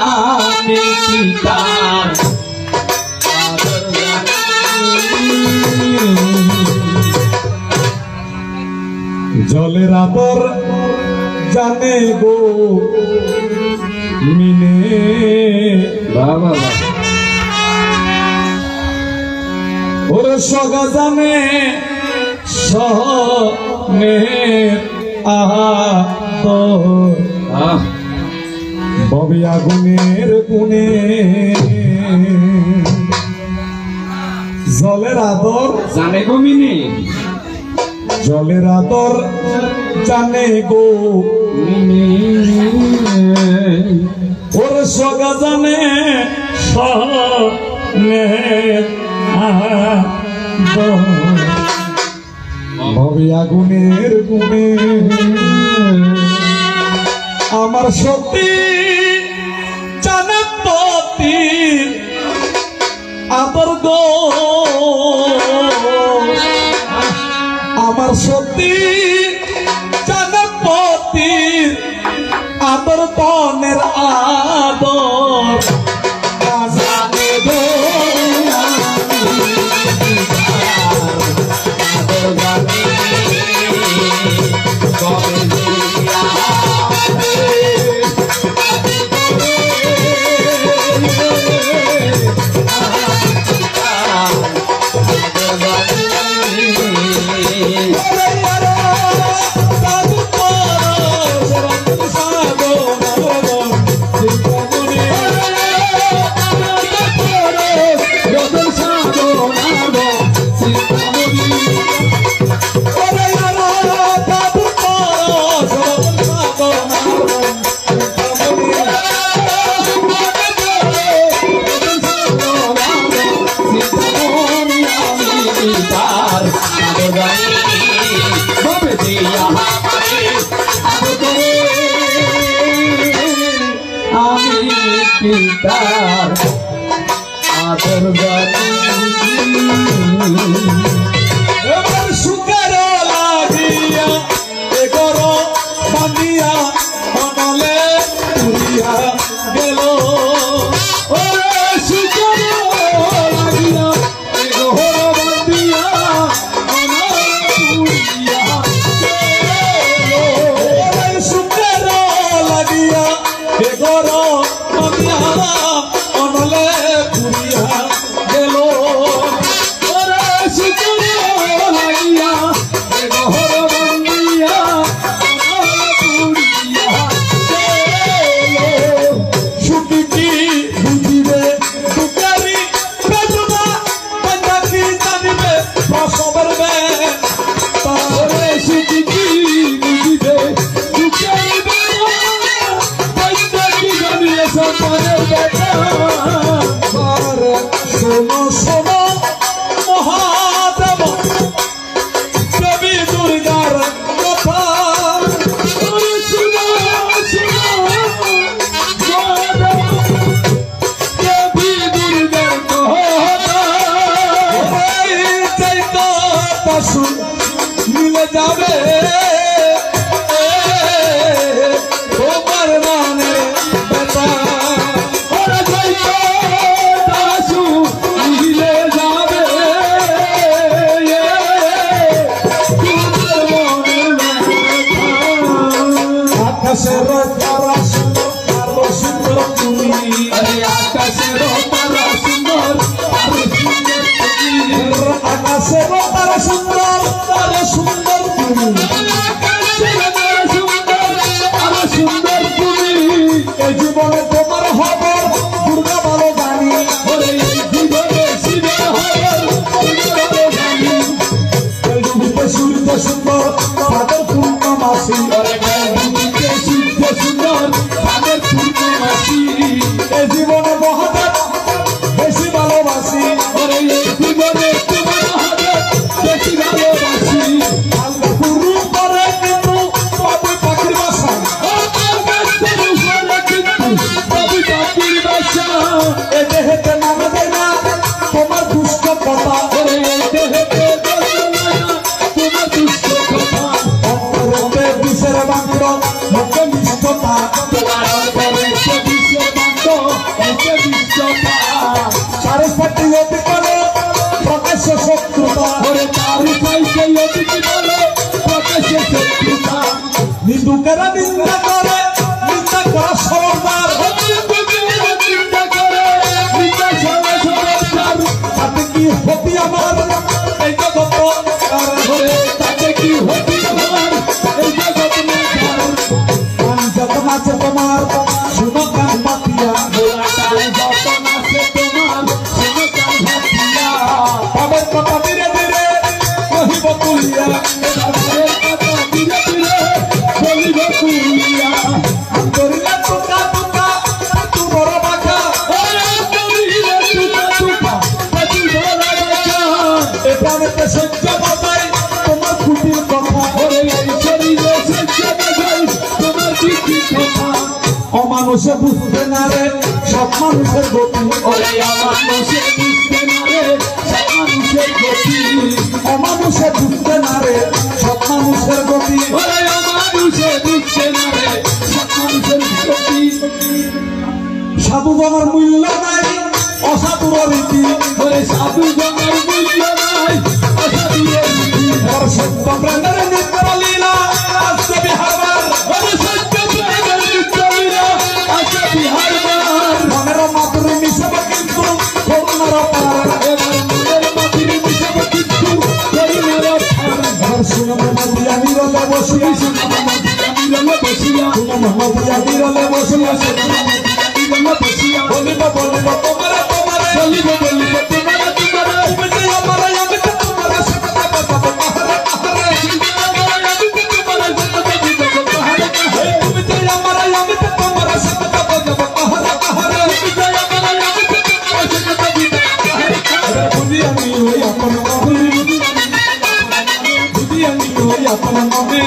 আমি পিতার জলের আদর জানে গো মিনে বাবা ওরে সগা জানে সনে ববি আগুনের গুণে জলের আদর জানে গো মিনি জলের আদর জানে গো মিনি ওরে সগা জানে সনে ববি আগুনের গুণে আমার সত্যি জানপতি আদর গো আমার সত্যি জানপতি আদর তনের আদর জানে গো পিতার আদর জানি এবার সুখের লাগিয়া এগর বান্দিয়া মনলে পুরিয়া গেল সুখের লাগিয়া এগর বান্দিয়া মনলে পুরিয়া গেল সুখের লাগিয়া এগর অনলে পুরিয়া গেল শোনো শোনো মহাদেব দেবী দুর্গার কথা দেবী দুর্গার কথা শুন মিলে যাবে তোমার মানে বেটা আকাশের তারা সুন্দর আরো সুন্দর তুমি আকাশের তারা সুন্দর আরো সুন্দর তুমি আকাশের তারা সুন্দর আরো সুন্দর তুমি আকাশের তারা সুন্দর আরো সুন্দর তুমি এই জীবনে তোমার হবে দুর্গা ভালো জানি ওরে এই জীবনে শিবের হর দুর্গা জানি এই রূপে সূর্য সুন্দর তাদের পূর্ণমাসী এই জীবনে মহাদেব বেশি ভালোবাসি বেশি ভালোবাসি শুরু করে কিন্তু বাবু পাখির বাসা পাখির বাসা এ দেহেতে নামে দেয় না তোমার দুষ্ট কথা দেহেতে তোমার দুষ্ট কথা অন্তরেতে বিষের বাক্য মুখে মিষ্টতা তোমার অন্তরে সে বিষের বাক্য মুখে মিষ্টতা সাড়ে সাথে অতি করে প্রকাশ্য শত্রুতা ওরে তার চাইতে অতিথি বলে প্রকাশে শত্রুতা নিন্দুকেরা নিন্দা করে নিন্দা করা সরকার চিন্তা করে চিন্তা সবাই সরকার তাতে কি হতি আমার এই জগৎ ওরে তাতে কি হতি আমার এই জগৎ মাঝার গান যত নাচে তোমার শুনো গান পাতিয়া তারে যত নাচে তোমার শুনে কান হাতিয়া তবে কথা ধীরে ধীরে কহিব তুলিয়া তারে কথা ধীরে ধীরে বলিব তুলিয়া করিলে টুকা টুকা তু বড় বাঁকা ওরে করিলে টুকা টুকা তাতি ধরা বাঁচা এটাতে সহ্য বাজাই তোমার খুঁটির কথা ওরে এই শরীরে সহ্য বাজাই তোমার কি কথা অমানুষে বুঝতে না রে সব মানুষের গতি ওরে আমার মানুষে বুঝতে না রে সব মানুষের গতি অমানুষে বুঝতে না রে সব মানুষের গতি ওরে আমার মানুষে বুঝতে না রে সব মানুষের গতি সাধু জনের মূল্য নাই অসাধুর রীতি ওরে সাধু জনের মূল্য নাই অসাধুরের নীতি ওর সত্য প্রেমের নিত্য লীলা আসছে বিহারবার ওরে সত্য প্রেমের নিত্যলীলা আছে বিহারবার মনের মাধুরী মিশবে কিন্তু করুণার পার এবার মনের মাটির মিশবে কিন্তু করুণার ফার আর শুনো মদিয়া নিরলে বসিয়া নিরলে বসিয়া শুনো মদিয়া নিরলে বসিয়া নিরলে বসিয়া বলিব বলিব তোমারে তোমারে বলিব বলিব তোমারে তোমারে তুমি যে আমার আমি তো তোমারে সেটা বাজাবো কাহারে কাহারে তুমি যে আমার আমি তো তোমারে সেটা বাজাবো কাহারে কাহারে বুঝি আমি ওই আপন মনে বুঝি আমি ওই আপন মনে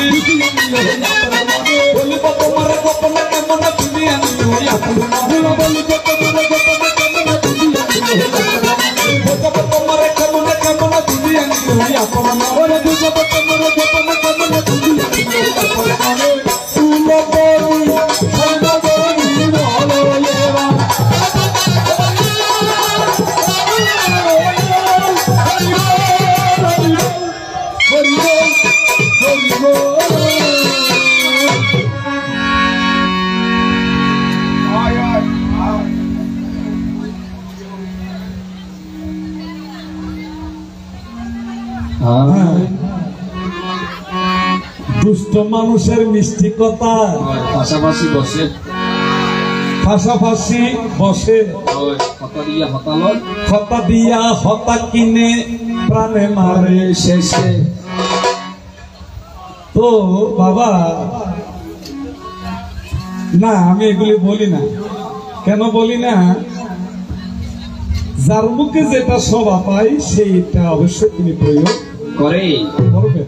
বলিব তোমারে গোপনে কেমন বুঝি আমি ওই আপন মনে বলিব তোমারে গোপনে কেমন বুঝি আমি বুঝব তোমারে কেমন কেমন বুঝি আমি ওই আপন মনে বুঝব তোমারে গোপনে কেমন বুঝি আমি ওই আপন মনে তুলো বলি সদা বলি বলেবা দুষ্ট মানুষের মিষ্টি কথা পাশাপাশি বসে পাশাপাশি বসে হতা দিয়া হতালয় হতা দিয়া হতা কিনে প্রাণে মারে শেষে তো বাবা না আমি এগুলি বলি না কেন বলি না যার মুখে যেটা শোভা পাই সেইটা অবশ্যই তিনি প্রয়োগ করে করবেন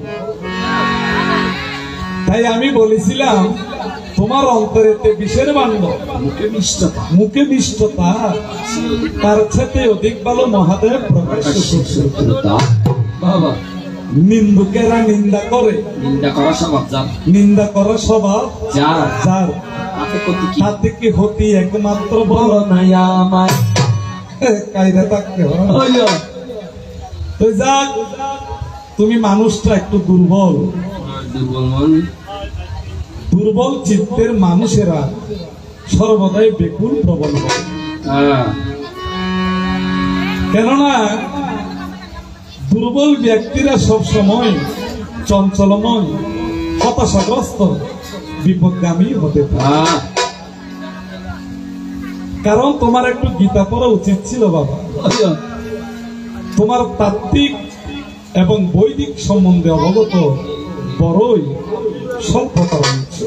তাই আমি বলেছিলাম তোমার অন্তরেতে বিষের বান্ধ মুখে মিষ্টতা মুখে মিষ্টতা তার সাথে অধিক ভালো মহাদেব প্রকাশ শত্রুতা বাবা নিন্দুকেরা নিন্দা করে নিন্দা করা স্বভাব যার নিন্দা করা স্বভাব যার যার তাতে কত কি তাতে কি হতি একমাত্র বড় বড় নাই আমায় কায়দা থাকতে হয়। হইল তো যাক তুমি মানুষটা একটু দুর্বল দুর্বল মন দুর্বল চিত্তের মানুষেরা সর্বদাই বেকুল প্রবল হয় কেননা দুর্বল ব্যক্তিরা সব সময় চঞ্চলময় হতাশাগ্রস্ত বিপদগামী হতে পারে কারণ তোমার একটু গীতা পড়া উচিত ছিল বাবা তোমার তাত্ত্বিক এবং বৈদিক সম্বন্ধে অবগত বড়ই স্বল্পতা রয়েছে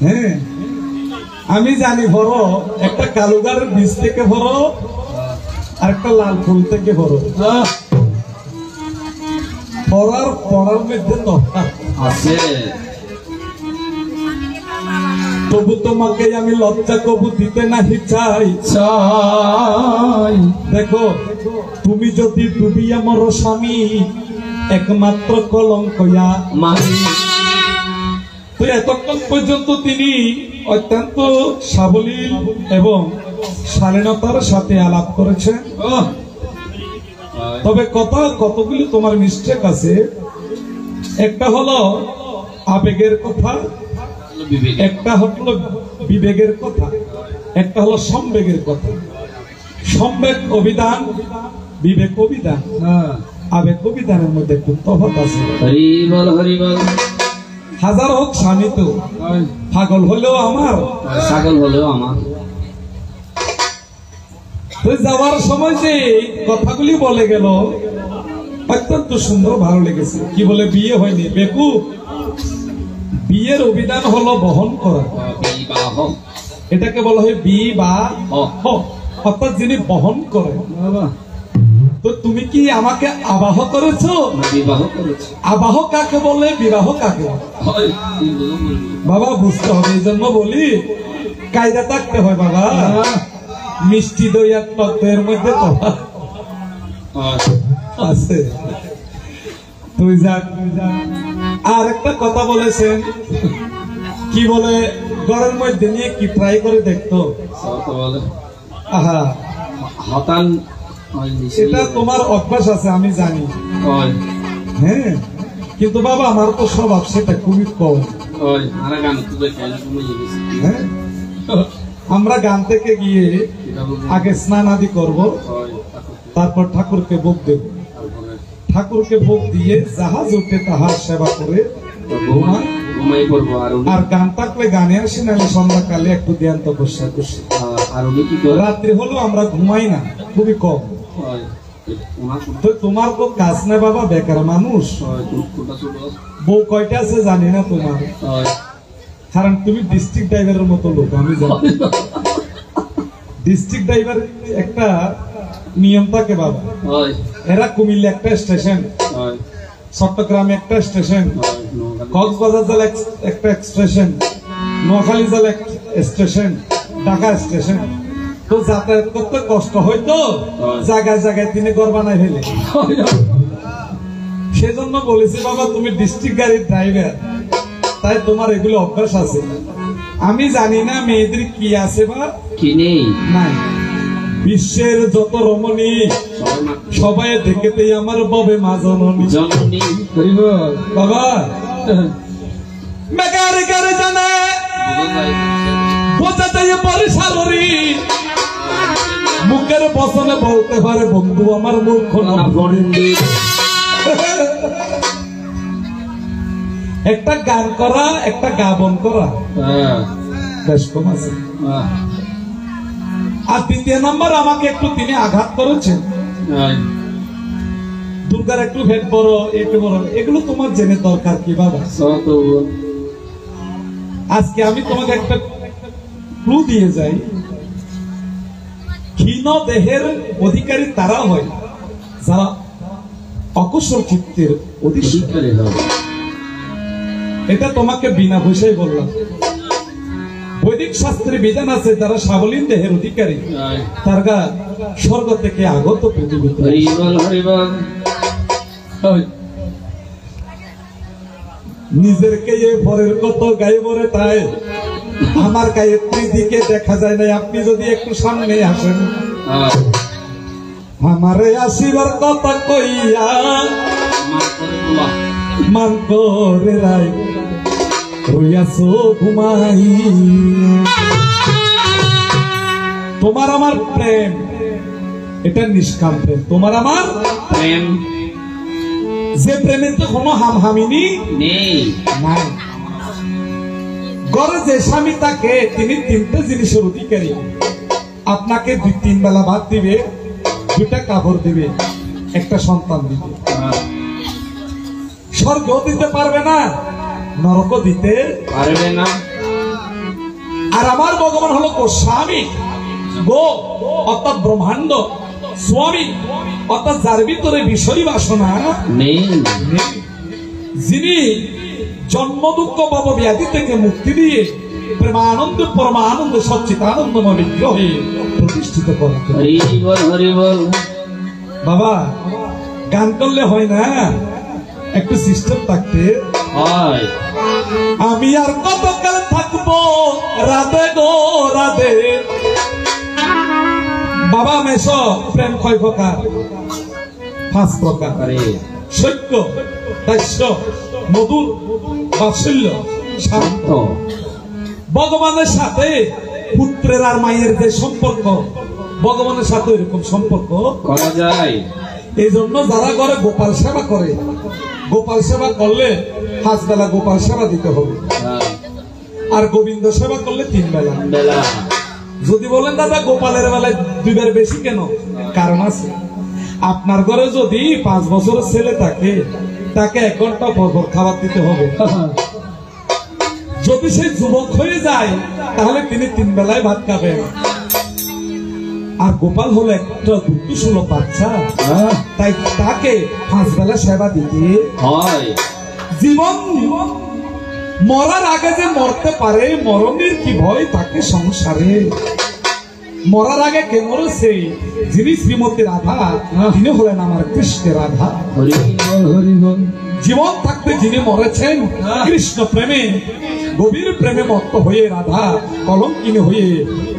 হ্যাঁ আমি জানি বড় একটা কালুগারের বীজ থেকে বড় আর একটা লাল ফুল থেকে বড় পড়ার মধ্যে তফাৎ আছে তবু তোমাকে আমি লজ্জা কবু দিতে নাহি চাই চাই দেখো তুমি যদি ডুবিয়া মর স্বামী একমাত্র কলঙ্কয়া মানি তো এতক্ষণ পর্যন্ত তিনি অত্যন্ত সাবলীল এবং শালীনতার সাথে আলাপ করেছেন। তবে কতগুলি তোমার মিস্টেক আছে। একটা হলো আবেগের কথা, একটা হলো বিবেকের কথা, একটা হলো সম্বেগের কথা। সম্বেগ অভিধান, বিবেক অভিধান, আবেগ অভিধানের মধ্যে একটু তফাৎ আছে। হরিবল হরিবল। হাজার হোক স্বামী তো পাগল হলেও আমার, ছাগল হলেও আমার। তো যাওয়ার সময় যে কথাগুলি বলে গেল অত্যন্ত সুন্দর, ভালো লেগেছে। কি বলে বিয়ে হয়নি বেকু, বিয়ের অভিধান হলো বহন করা। বিবাহ। এটাকে বলা হয় বিবাহ, অর্থাৎ যিনি বহন করেন। তো তুমি কি আমাকে আবাহ করেছো? বিবাহ করেছে। আবাহ কাকে বলে, বিবাহ কাকে বলে? বাবা বুঝতে হবে, এই জন্য বলি কায়দা থাকতে হয় বাবা। মিষ্টি দই আর টক দইয়ের মধ্যে তফাৎ আছে। তুই যাক। আর একটা কথা বলেছেন, কি বলে ঘরের মধ্যে নিয়ে কি ট্রাই করে দেখতো। আহা, হতান। সেটা তোমার অভ্যাস আছে আমি জানি, হ্যাঁ, কিন্তু বাবা আমার তো স্বভাব সেটা খুবই কম। হ্যাঁ, আমরা গান থেকে গিয়ে আগে স্নান আদি করব, তারপর ঠাকুরকে ভোগ দেব। ঠাকুরকে ভোগ দিয়ে জাহাজ উঠে তাহার সেবা করে আর গান থাকলে গানে আসি, নাহলে সন্ধ্যাকালে একটু ধ্যান তপস্যা করছি। রাত্রি হলেও আমরা ঘুমাই না, খুবই কম। তো তোমার তো কাজ না বাবা, বেকার মানুষ। বউ কয়টা আছে জানি না তোমার, কারণ তুমি ডিস্ট্রিক্ট ড্রাইভারের মতো লোক, আমি জানি। ডিস্ট্রিক্ট ড্রাইভার একটা নিয়ম থাকে বাবা, এরা কুমিল্লা একটা স্টেশন, চট্টগ্রামে একটা স্টেশন, কক্সবাজার জেলা একটা স্টেশন, নোয়াখালী জেলা স্টেশন, ঢাকা স্টেশন। তো যাতায়াত করতে কষ্ট হয়তো জায়গায় জায়গায় তিনি ঘর বানাই ফেলে। সেজন্য বলেছি বাবা তুমি ডিস্ট্রিক্ট গাড়ির ড্রাইভার, তাই তোমার এগুলো অভ্যাস আছে। আমি জানি না মেয়েদের কি আছে বা কি নেই। নাই, বিশ্বের যত রমণী সবাই দেখেতেই আমার ববে মা জননী। বাবা বেকার করে জানে বোঝাতে পারে সারি, মুখের বসনে বলতে পারে বন্ধু আমার মূর্খ না। একটা গান করা, একটা গাবন করা বেশ কম আছে। আর দ্বিতীয় নাম্বার আমাকে একটু তিনি আঘাত করেছেন। দুর্গার একটু ভেদ বড়, একটু বড়, এগুলো তোমার জেনে দরকার কি বাবা? আজকে আমি তোমাকে একটা ক্লু দিয়ে যাই, ক্ষীণ দেহের অধিকারী তারা হয় যারা অকুশল চিত্তের অধিকারী হয়। এটা তোমাকে বিনা পয়সায় বললাম। বৈদিক শাস্ত্রে বিধান আছে, যারা সাবলীল দেহের অধিকারী তারা স্বর্গ থেকে আগত পৃথিবীতে। নিজের গায়ে পরের কত গায়ে মরে, তাই আমার গায়ত্রী দিকে দেখা যায় না। আপনি যদি একটু সামনে আসেন, আমারে আসিবার কথা কইয়া মান করে রায় রইয়াছো ঘুমাই। তোমার আমার প্রেম, এটা নিষ্কাম প্রেম। তোমার আমার প্রেম, যে প্রেমের তো কোনো হামহামিনি নেই। ঘরে যে স্বামী থাকে তিনি তিনটে জিনিসের অধিকারী। আপনাকে 2-3 বেলা ভাত দিবে, 2টা কাপড় দিবে, একটা সন্তান দিবে। স্বর্গ দিতে পারবে না, নরক দিতে পারবে না। আর আমার ভগবান হলো স্বামী, গো অর্থাৎ ব্রহ্মাণ্ড, স্বামী অর্থাৎ যার ভিতরে বিষয় বাসনা নেই, যিনি জন্ম দুঃখ পাব ব্যাধি থেকে মুক্তি দিয়ে প্রেমানন্দ পরমানন্দ সচ্চিদানন্দময় বিগ্রহে প্রতিষ্ঠিত করতে। বাবা গান করলে হয় না, একটু সিস্টেম থাকতে হয়। আমি আর কতকাল থাকবো রাধে গো রাধে। বাবা মেষ প্রেম কয় প্রকার? 5 প্রকার। সত্য, দাস্য, মধুর, বাৎসল্য, শান্ত। ভগবানের সাথে পুত্রের আর মায়ের যে সম্পর্ক, ভগবানের সাথে এরকম সম্পর্ক করা যায়। এই জন্য যারা ঘরে গোপাল সেবা করে, গোপাল সেবা করলে 5 বেলা গোপাল সেবা দিতে হবে, আর গোবিন্দ সেবা করলে 3 বেলা। যদি বলেন দাদা গোপালের বেলায় 2 বার বেশি কেন? কারণ আছে। আপনার ঘরে যদি 5 বছরের ছেলে থাকে, তাকে 1 ঘন্টা পর খাবার দিতে হবে। যদি সে যুবক হয়ে যায় তাহলে তিনি 3 বেলায় ভাত খাবেন। আর গোপাল হলো একটা দুধ বাচ্চা, তাই তাকে 5 বেলা সেবা দিতে হয়। জীবন মরার আগে যে মরতে পারে, মরণের কি ভয় তাকে সংসারে। মরার আগে কে মরেছে? যিনি শ্রীমতী রাধা, তিনি হলেন আমার কৃষ্ণের রাধা। জীবন থাকতে যিনি মরেছেন কৃষ্ণ প্রেমে, গভীর প্রেমে মত্ত হয়ে রাধা কলঙ্কিনী হয়ে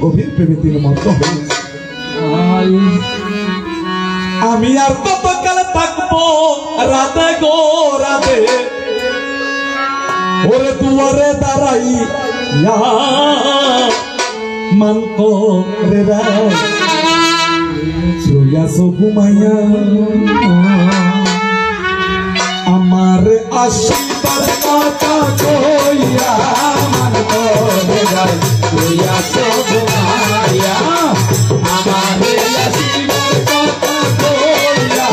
গভীর প্রেমে তিনি মত্ত হয়ে। আমি আর কতকাল থাকবো রাধে গো রাধে। ওরে দুয়ারে দাঁড়াই মান করে শুয়াছো ঘুমাইয়া, আমার আশীর্বাদ কথা কইয়া মান করে যায় শুয়াছো ঘুমাইয়া, আমার আশীর্বাদ কথা কইয়া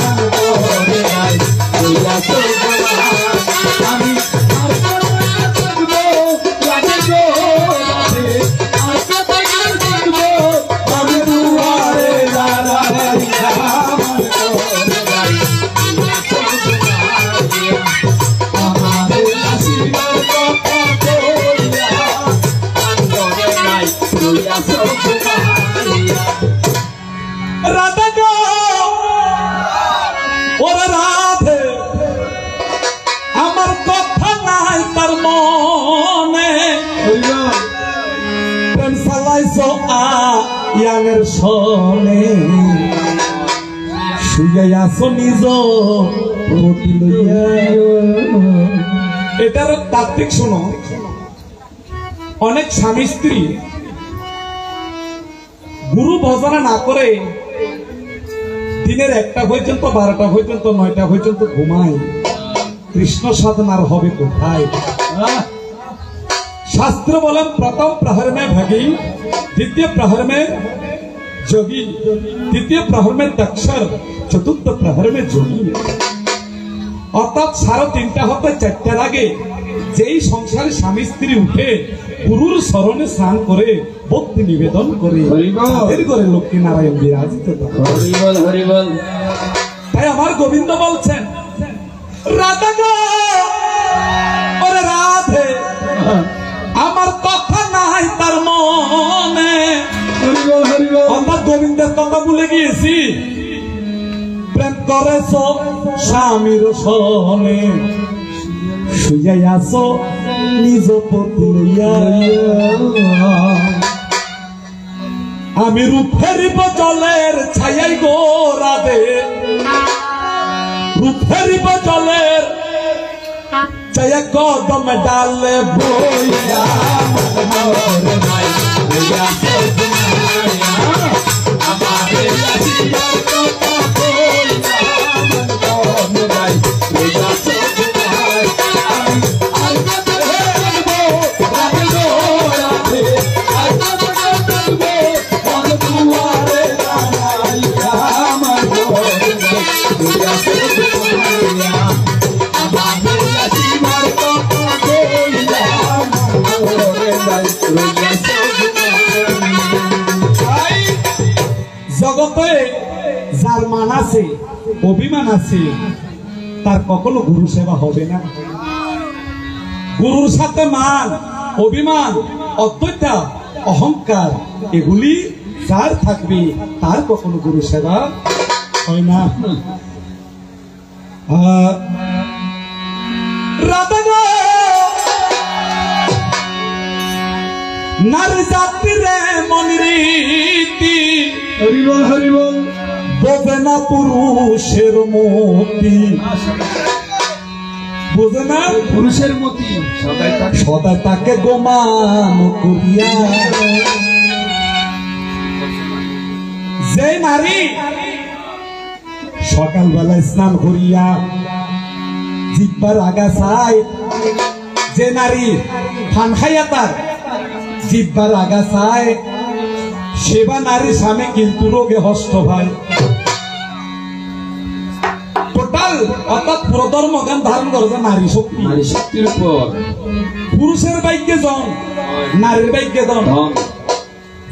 মান করে যায় শুয়াছো ঘুমাইয়া। আমি রাধা গো ওরে রাধে, আমার কথা নাই তার মনে। প্রেম চালাইছো ইয়ানের সনে, শুয়ে আছো নিজ প্রতি লইয়া। এটার তাত্ত্বিক শোনো। অনেক স্বামী স্ত্রী গুরু ভজনা না করে দিনের 1টা পর্যন্ত, 12টা পর্যন্ত, 9টা পর্যন্ত ঘুমায়। কৃষ্ণ সাধনার হবে কোথায়? शास्त्र बोलन प्रथम प्रहर में भगी, द्वितीय प्रहर में जोगी, तृतीय प्रहर में दक्षर, चतुर्थ प्रहर में जोगी। अर्थात 3:30 হতে 4টার আগে যেই সংসারে স্বামী স্ত্রী উঠে গুরুর শরণে স্নান করে ভক্তি নিবেদন করে তাদের ঘরে লক্ষ্মী নারায়ণ বিরাজিত। হরি বল হরি বল। তাই আমার গোবিন্দ বলছেন রাধা গো ওরে রাধে, আমার কথা নাই তার মনে। আমরা গোবিন্দের কথা ভুলে গিয়েছি। প্রেম করেছ স্বামীর সনে, শুয়ে আছো নিজ পতি লইয়া। আমি রূপ ফেরিব জলের ছায়াই গো রাধে, রূপ ফেরিব জলের ছায়া কদম ডালে বইয়া। জগতে যার মান আছে, অভিমান আছে, তার কখনো গুরু সেবা হবে না। গুরুর সাথে মান, অভিমান, অত্যতা, অহংকার এগুলি যার থাকবে তার কখনো গুরু সেবা হয় না। রাধা গো নারী জাতিরে মনরীতি হরিবল হরিবল বোঝে না পুরুষের মতি বোঝে না পুরুষের মতি সদাই তাকে সদা তাকে গোমান করিয়া যে নারী সকালবেলায় স্নান করিয়া জিব্বার আগাছায় যে নারী ফান খাইয়া তার জিব্বার আগাছায় সেবা নারী স্বামী কিন্তু রোগে হস্ত ভাই টোটাল অর্থাৎ প্রধর্ম জ্ঞান ধারণ করে নারী শক্তি নারী শক্তির উপর পুরুষের ভাগ্যে জন নারীর ভাগ্যে জন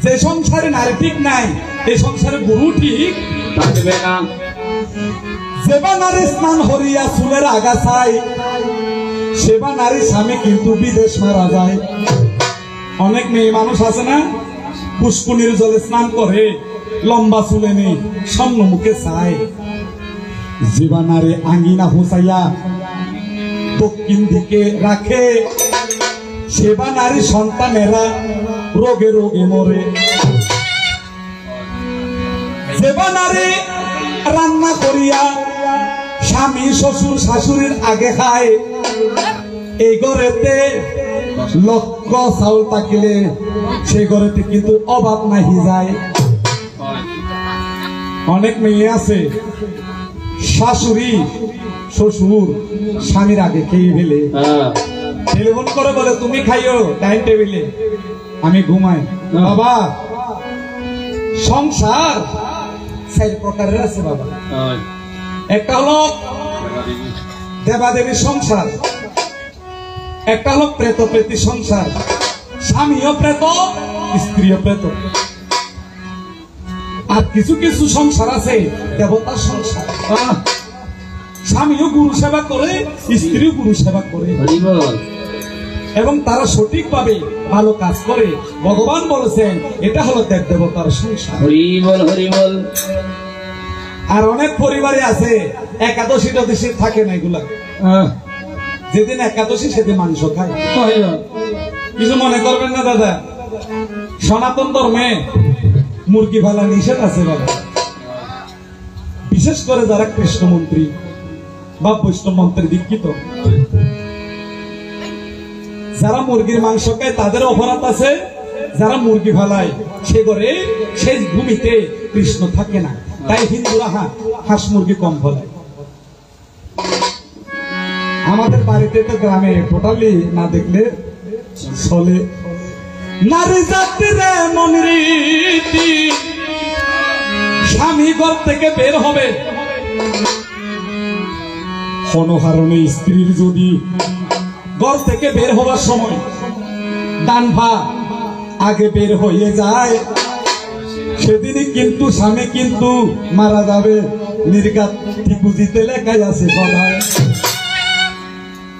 যে সংসারে নারী ঠিক নাই এই সংসারে গুরু ঠিক থাকবে না। সেবা নারী স্নান হরিয়া চুলের আগাছায় সেবা নারী স্বামী কিন্তু বিদেশ মারা যায়। অনেক মেয়ে মানুষ আছে না পুষ্কুনির জলে স্নান করে লম্বা চুলে নেই সামনে মুখে চায় সেবা নারী আঙ্গিনা হুসাইয়া দক্ষিণ দিকে রাখে সেবা নারী সন্তানেরা রোগে রোগে মরে। সেবা নারী রান্না করিয়া স্বামী শ্বশুর শাশুড়ির আগে খায় এই ঘরেতে লক্ষ চাউল থাকিলে সেই ঘরেতে কিন্তু অভাব নাহি যায়। অনেক মেয়ে আছে শাশুড়ি শ্বশুর স্বামীর আগে খেয়ে ফেলে টেলিফোন করে বলে তুমি খাইও ডাইনিং টেবিলে আমি ঘুমাই। বাবা সংসার 4 প্রকারের আছে বাবা। একটা হলো দেবাদেবীর সংসার, একটা হলো প্রেত প্রেতী সংসার, স্বামীও প্রেত স্ত্রীও প্রেত। আর কিছু কিছু সংসার আছে দেবতার সংসার, স্বামীও গুরু সেবা করে স্ত্রীও গুরু সেবা করে এবং তারা সঠিকভাবে ভালো কাজ করে। ভগবান বলেছেন এটা হলো দেব দেবতার সংসার। হরিবল হরিবল। আর অনেক পরিবারে আছে একাদশী টদশী থাকে না, এগুলা যেদিন একাদশী সেদিন মাংস খায়। কিছু মনে করবেন না দাদা, সনাতন ধর্মে মুরগি ভালা নিষেধ আছে বাবা। বিশেষ করে যারা কৃষ্ণমন্ত্রী বা বৈষ্ণব মন্ত্রে দীক্ষিত, যারা মুরগির মাংস খায় তাদের অপরাধ আছে। যারা মুরগি ফালায় সে ঘরে সেই ভূমিতে কৃষ্ণ থাকে না, তাই হিন্দুরা হাঁস মুরগি কম ফলায়। আমাদের বাড়িতে তো গ্রামে টোটালি না দেখলে চলে। নারী জাতিরে মনরীতি স্বামী ঘর থেকে বের হবে, অনহারণে স্ত্রীর যদি ঘর থেকে বের হওয়ার সময় ডান পা আগে বের হয়ে যায় সেদিনই কিন্তু স্বামী কিন্তু মারা যাবে। নির্ঘাত টিপুজিতে লেখাই আছে সবাই।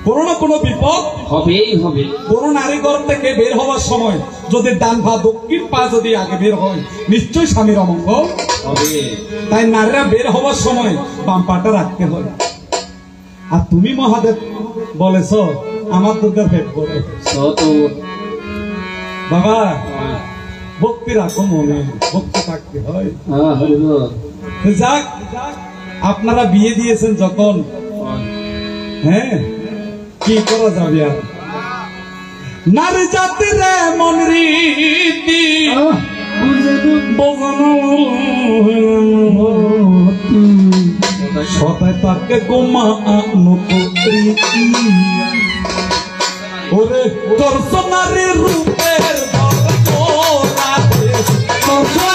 কোনো না কোনো বিপদ হবেই হবে। কোন নারী ঘর থেকে বের হওয়ার সময় যদি ডান পা দক্ষিণ পা যদি আগে বের হয় নিশ্চয়ই স্বামীর অমঙ্গল হবে। তাই নারীরা বের হওয়ার সময় বাম পাটা রাখতে হয়। আর তুমি মহাদেব বলেছ আমার দুর্গার পেট করে বাবা ভক্তি রাখো মনে, ভক্তি থাকতে হয়। যাক আপনারা বিয়ে দিয়েছেন যখন, হ্যাঁ কি করা যাবে আর। নারী জাতির মনরীতি সদাই তাকে গোমানো প্রীতি। ওরে দর্শ নারী রূপের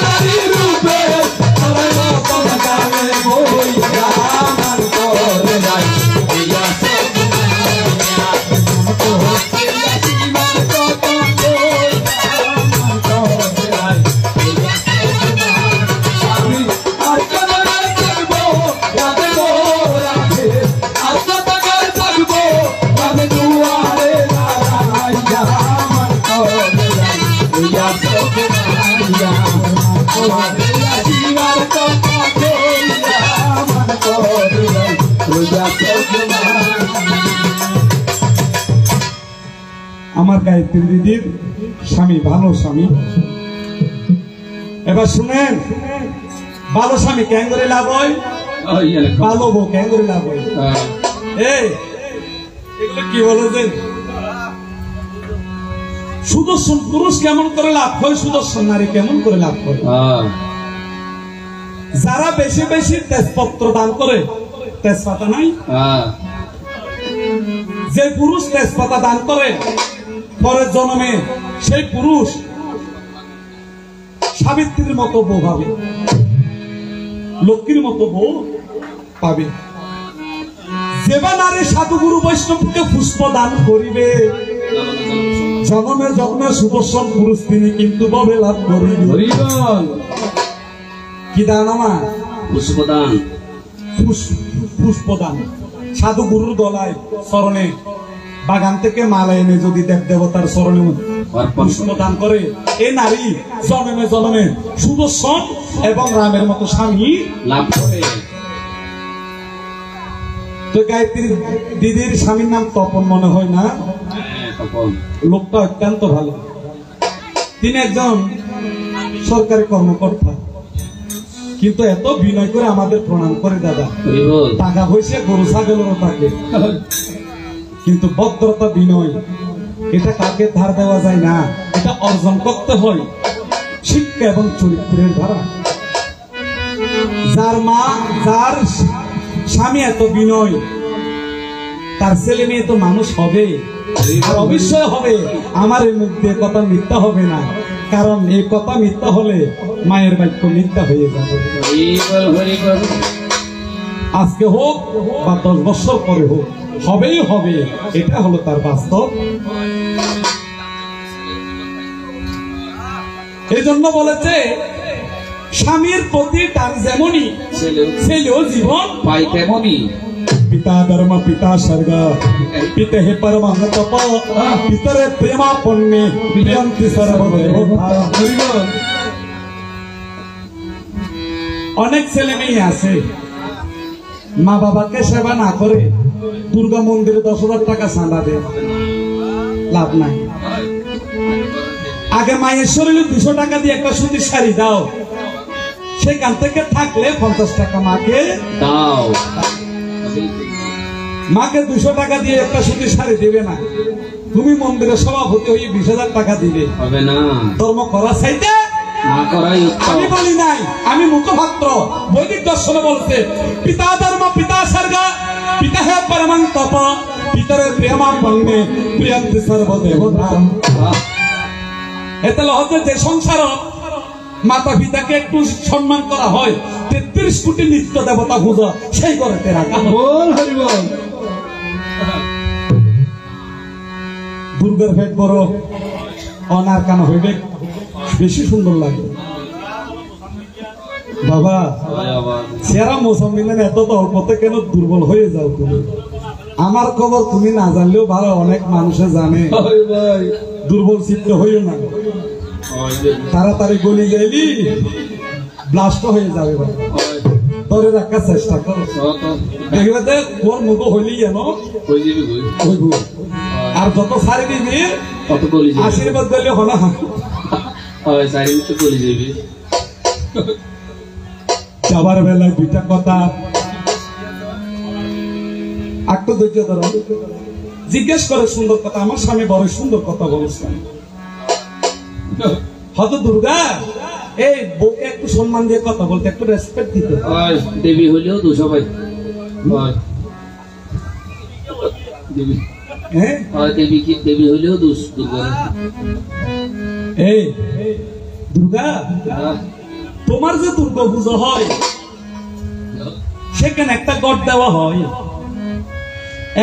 নারী রূপের আমার গায়ত্রী দিদির স্বামী, ভালো স্বামী। এবার শুনেন, ভালো স্বামী কেন করে লাভ হয়, ভালো বউ কেন করে লাভ হয়। এই এগুলো কি বলেছেন? সুদর্শন পুরুষ কেমন করে লাভ হয়, সুদর্শন নারী কেমন করে লাভ করে। যারা বেশি বেশি তেজপত্র দান করে, তেজপাতা নাই, যে পুরুষ তেজপাতা দান করে পরের জন্মে সেই পুরুষ সাবিত্রীর মতো বউ পাবে, লক্ষ্মীর মতো বউ পাবে। যেবা নারী সাধুগুরু বৈষ্ণবকে পুষ্প দান করিবে, জন্মে জন্মে সুদর্শন পুরুষ তিনি কিন্তু ববে লাভ করিবে। কি দান আমার? পুষ্পদান। পুষ্পদান। সাধু গুরুর গলায় চরণে বাগান থেকে মালা এনে যদি দেব দেবতার চরণে পুষ্পদান করে, এই নারী জন্মে জন্মে সুদর্শন এবং রামের মতো স্বামী লাভ করে। তো গায়ত্রী দিদির স্বামীর নাম তপন মনে হয় না? লোকটা অত্যন্ত ভালো। তিনি একজন সরকারি কর্মকর্তা, কিন্তু এত বিনয় করে আমাদের প্রণাম করে দাদা। টাকা পয়সা গরু ছাগলেরও থাকে, কিন্তু ভদ্রতা বিনয় এটা কাকে ধার দেওয়া যায় না, এটা অর্জন করতে হয় শিক্ষা এবং চরিত্রের দ্বারা। যার মা, যার স্বামী এত বিনয়, তার ছেলে মেয়ে তো মানুষ হবে, আর অবশ্যই হবে। আমার এই মুখ দিয়ে কথা মিথ্যা হবে না, কারণ এই কথা মিথ্যা হলে মায়ের বাক্য মিথ্যা হয়ে যাবে। আজকে হোক বা 10 বছর পরে হোক, হবেই হবে, এটা হলো তার বাস্তব। এই জন্য বলেছে স্বামীর প্রতি তার যেমনই ছেলেও জীবন পাই তেমনই। পিতা ধর্ম পিতা স্বর্গ, পিতে হে পরম তপ, পিতরে প্রেমা পণ্যে প্রিয়ন্তি সর্বদেবতা। অনেক ছেলে মেয়ে আছে মা বাবাকে সেবা না করে দুর্গা মন্দিরে 10,000 টাকা চাঁদা দেয়, লাভ নাই। আগে মায়ের শরীরে 200 টাকা দিয়ে একটা সুতির শাড়ি দাও, সেখান থেকে থাকলে 50 টাকা মাকে দাও। মাকে 200 টাকা দিয়ে একটা সুতির শাড়ি দেবে না, তুমি মন্দিরের সভাপতি হয়ে 20,000 টাকা দিবে, হবে না। ধর্ম করা চাইতে আমি বলি নাই, আমি মুখপাত্র। বৈদিক দর্শনে বলছে পিতা ধর্ম পিতা স্বর্গ, পিতা হে পরমং তপ, পিতরে প্রেমা পণ্যে প্রিয়ন্তি সর্বদেবতা। এতে হচ্ছে যে সংসার মাতা পিতাকে একটু সম্মান করা হয়, 33 কোটি নিত্য দেবতা পূজা সেই করে রাখা। দুর্গার ভেট বড় অনার কান হইবে, বেশি সুন্দর লাগে বাবা। সেরা মৌসুমি এত তো অল্পতে কেন দুর্বল হয়ে যাও তুমি? আমার খবর তুমি না জানলেও ভালো, অনেক মানুষে জানে। দুর্বল চিত্ত হইও না, তাড়াতাড়ি গলি গেলি ব্লাস্ট হয়ে যাবে। ধরে রাখার চেষ্টা করো, দেখবে যে ওর মুখ হইলি যেন, আর যত সারি দিবি আশীর্বাদ দিলে হলো। যাবার বেলায় 2টা কথা একটু ধৈর্য ধরো, জিজ্ঞেস করে সুন্দর কথা। আমার স্বামী বড় সুন্দর কথা বলেছেন, হয়তো দুর্গা এই বউকে একটু সম্মান দিয়ে কথা বলতে, একটু রেসপেক্ট দিতে। দেবী হলেও 200 ভাই, দেবী কি দেবী হলেও দুর্গা। এই দুর্গা, তোমার যে দুর্গা পুজো হয় সেখানে একটা গড় দেওয়া হয়।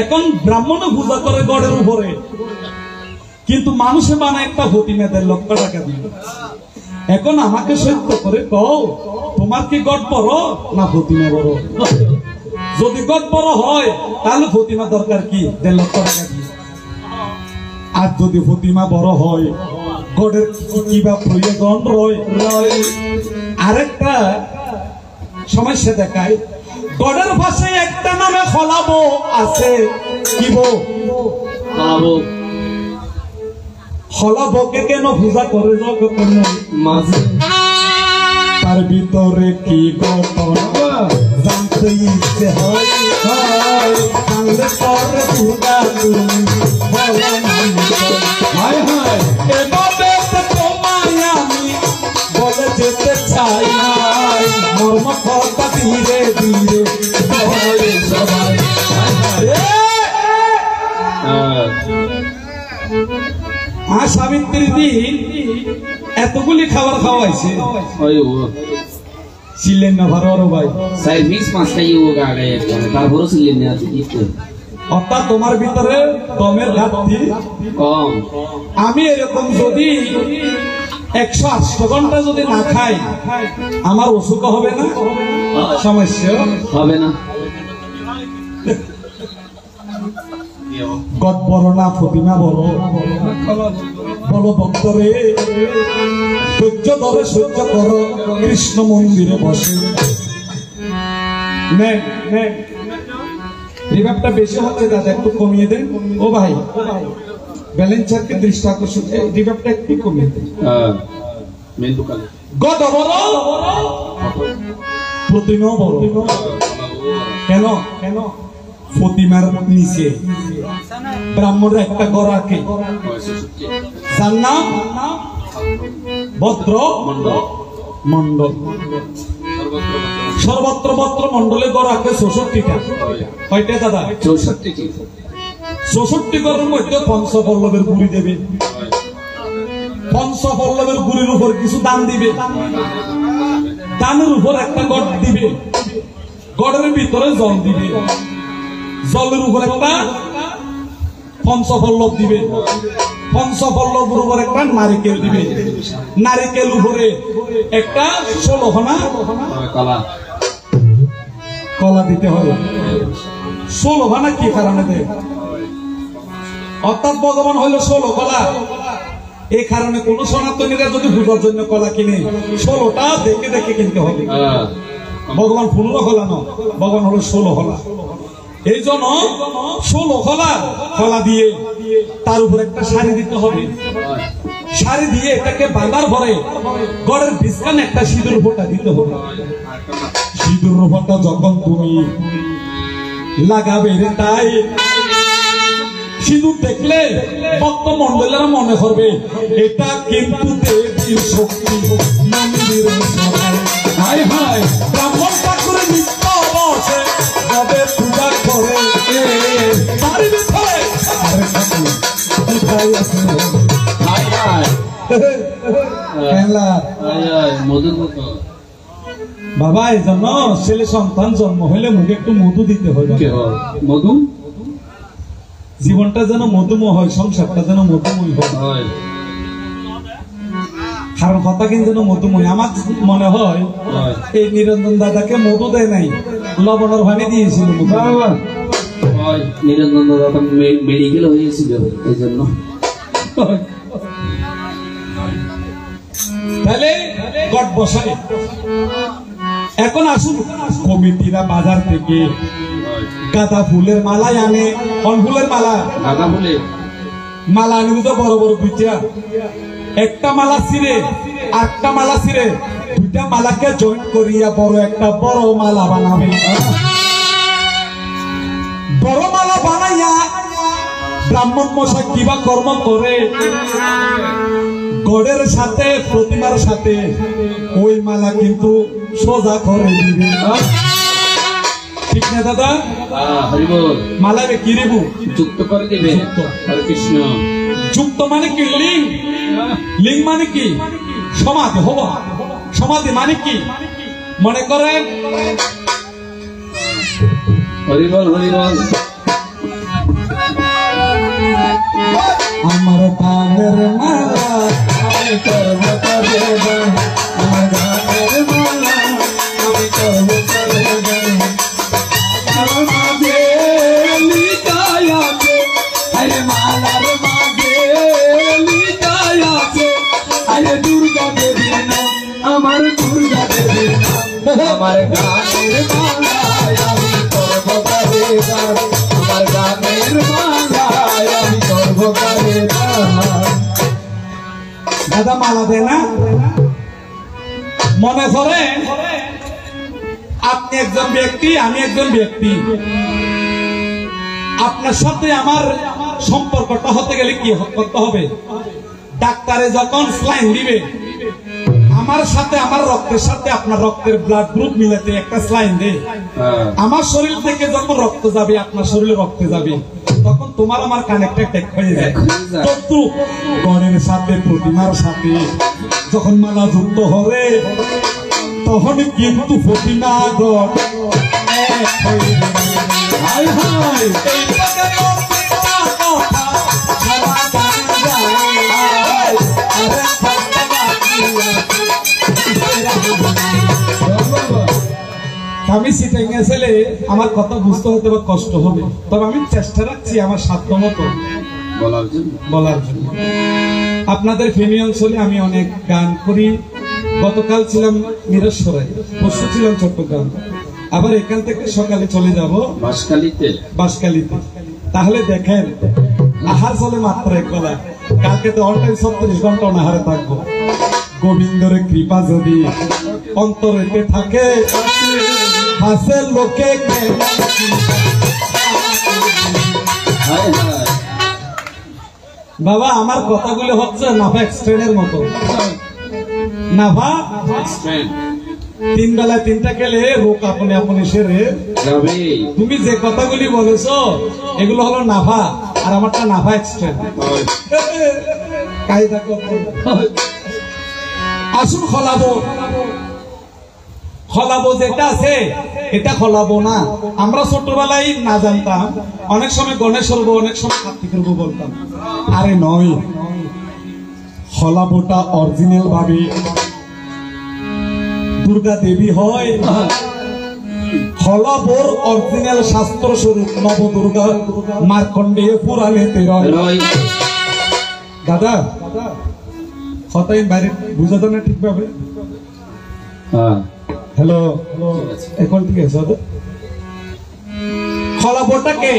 এখন ব্রাহ্মণ পূজা করে গড়ের উপরে, কিন্তু মানুষে বানায় একটা প্রতিমা, 1.5 লক্ষ টাকা দিয়ে। এখন আমাকে সত্য করে কও, তোমার কি গড় বড় না প্রতিমা বড়? যদি গড় বড় হয় তাহলে প্রতিমা দরকার কি 1.5 লক্ষ টাকা দিয়ে। আর যদি প্রতিমা বড় হয়, গড়ের কিবা প্রয়োজন রয়। আরেকটা সমস্যা দেখায়, গড়ের পাশে একটা নামে ফলাবো আছে, কি বউ? হলা বকে কেন পূজা করে জগতের মাঝে তার ভিতরে কি ঘটনা জানতে ইচ্ছে হয় জানলে পরে পূজা তুমি বলো না হায় হায় এভাবে তোমায় আমি বলে যেতে চাই নাই মর্ম কথা ধীরে ধীরে বলে সবাই আর সাবিত্রীর দিন এতগুলি খাবার খাওয়াইছে ছিলেন না ভালো ভাই সার্ভিস পাঁচটাই ও গাড়ে তারপরও ছিলেন না দিতে অর্থাৎ তোমার ভিতরে দমের ঘাটতি কম আমি এরকম যদি 108 ঘন্টা যদি না খাই আমার অসুখ হবে না সমস্যা হবে না গড বড় না প্রতিমা বড় বলো ভক্তরে সহ্য ধরে সহ্য করো কৃষ্ণ মন্দিরে বসে রিভাবটা বেশি হচ্ছে দাদা একটু কমিয়ে দেন ও ভাই ব্যালেন্সারকে দৃষ্টি আকর্ষণ রিভাবটা একটু কমিয়ে দেন গড বড় প্রতিমা বড় কেন কেন প্রতিমার নিচে ব্রাহ্মণরা একটা গড়াকে যার নাম ভদ্র মন্ডল সর্বত্র ভদ্র মন্ডলে গড়াকে 64টা কয়টা দাদা 64 গড়ের মধ্যে পঞ্চপল্লবের গুড়ি দেবে পঞ্চপল্লবের গুড়ির উপর কিছু দান দিবে দানের উপর একটা গড় দিবে গড়ের ভিতরে জল দিবে জলের উপর একটা পঞ্চপল্লব দিবে পঞ্চপল্লবের উপর একটা নারিকেল দিবে নারিকেল উপরে একটা 16খানা কলা দিতে হবে 16খানা কি কারণে দেয় অর্থাৎ ভগবান হইল 16 কলা এই কারণে কোন সনাতনীরা যদি পূজার জন্য কলা কিনে 16টা দেখে দেখে কিনতে হবে ভগবান 15 কলা নয় ভগবান হলো 16 কলা এই জন্য 16 কলা দিয়ে তার উপর একটা শাড়ি দিতে হবে শাড়ি দিয়ে এটাকে বাঁধার পরে গড়ের বিছানে একটা সিঁদুর ফোঁটা দিতে হবে সিঁদুর ফোঁটা যখন তুমি লাগাবে রে তাই সিঁদুর দেখলে ভক্ত মন্ডলেরা মনে করবে এটা কিন্তু দেবীর শক্তি মন্দিরের সবাই হায় হায় ব্রাহ্মণ ঠাকুরের নিত্য বসে কবে পূজা করে তার ভিতরে বাবা এই জন্য ছেলে সন্তান জন্ম হইলে মুখে একটু মধু দিতে হবে মধু জীবনটা যেন মধুময় হয় সংসারটা যেন মধুময় হয় কারণ কথা কিন্তু যেন মধুময় আমার মনে হয় এই নিরঞ্জন দাদাকে মধু দেয় নাই লবণের পানি দিয়েছিল নিরঞ্জন দাদা মেডিকেল হয়েছিল এই জন্য তাহলে গট বসায় এখন আসুন কমিটিরা বাজার থেকে গাঁদা ফুলের মালাই আনে কোন ফুলের মালা গাঁদা ফুলের মালা আনি তো বড় বড় দুইটা একটা মালা ছিঁড়ে আটটা মালা ছিঁড়ে দুইটা মালাকে জয়েন করিয়া বড় একটা বড় মালা বানাবে বড় মালা বানাইয়া ব্রাহ্মণ মশাই কিবা কর্ম করে গড়ের সাথে প্রতিমার সাথে ওই মালা কিন্তু সোজা করে দিবে ঠিক না দাদা মালারে কি রেবু যুক্ত করে দিবে হরে কৃষ্ণ যুক্ত মানে কি লিঙ্গ লিঙ্গ মানে কি সমাধি হব সমাধি মানে কি মনে করেন হরিবল হরিবল আমার গানের মালা আমি করব তবে আমার গানের মালা আমি করব তবে আমার মাঝে লিখাই আছে আরে মালার মাঝে লিখাই আছে আরে দুর্গা দেবীর নাম আমার দুর্গা দেবীর নাম আমার গানের মালা আমি করব তবে আমার গানের মালা আমি করব তবে দাদা মালা দেয় না? মনে করে আপনি একজন ব্যক্তি, আমি একজন ব্যক্তি, আপনার সাথে আমার সম্পর্কটা হতে গেলে কি করতে হবে? ডাক্তারে যখন স্লাইন দিবে, আমার সাথে আমার রক্তের সাথে আপনার রক্তের ব্লাড গ্রুপ মিলাতে একটা স্লাইন দে, আমার শরীর থেকে যখন রক্ত যাবে আপনার শরীরে রক্তে যাবে, তখন তোমার আমার কানেক্টেড হয়ে যায়। গড়ের সাথে প্রতিমার সাথে যখন মালা যুক্ত হবে, তখন কিন্তু প্রতিমা গড় এক হয়ে যাবে। হাই হাই এই আমি সিটে গেছিলে আমার কথা বুঝতে হতে বা কষ্ট হবে, তবে আমি চেষ্টা রাখছি আমার সাধ্য মতো বলার জন্য। আপনাদের ফেনী অঞ্চলে আমি অনেক গান করি। গতকাল ছিলাম মিরসরাই, পরশু ছিলাম চট্টগ্রাম, আবার এখান থেকে সকালে চলে যাব বাঁশখালীতে। তাহলে দেখেন আহার চলে মাত্র এক বেলা, কালকে তো অল টাইম 36 ঘন্টা অনাহারে থাকবো। গোবিন্দর কৃপা যদি অন্তরেতে থাকে, হাসের লোকে বাবা আমার কথাগুলো হচ্ছে নাভা এক্সট্রেনের মতো। নাভা 3 বেলায় 3টা খেলে রোগ আপনি আপনি সেরে যাবে। তুমি যে কথাগুলি বলেছো এগুলো হলো নাভা, আর আমারটা নাভা এক্সট্রেন। কায়দা কত আসুন খলাবো, খলাবো যেটা আছে এটা খলাবো না। আমরা ছোটবেলায় না জানতাম, অনেক সময় গণেশ হবো, অনেক সময় কার্তিক হবো বলতাম। আরে নয়, খলাবোটা অরিজিনাল ভাবে দুর্গা দেবী হয়। খলাবোর অরিজিনাল শাস্ত্র স্বরূপ নব দুর্গা মার্কণ্ডেয় পুরাণেতে রয়। দাদা কথাই বাইরে বুঝা যায় না ঠিকভাবে? হ্যালো, এখন ঠিক আছে। খলাবোটাকে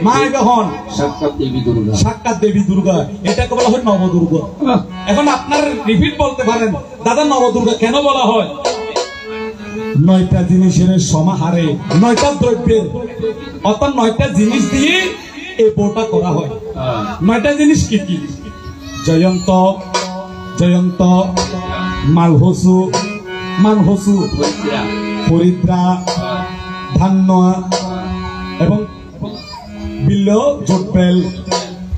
মা গহন সাক্ষাৎ দেবী দুর্গা, এটাকে বলা হয় নবদুর্গা। এখন আপনার রিপিট বলতে পারেন, দাদা নবদুর্গা কেন বলা হয়? 9টা জিনিসের সমাহারে, 9টা দ্রব্যের অর্থাৎ 9টা জিনিস দিয়ে এই বউটা করা হয়। 9টা জিনিস কি কি? জয়ন্ত, জয়ন্ত, মালহসু, মানহসু, হরিদ্রা, ধান্য এবং বিল্ল, জোটবেল,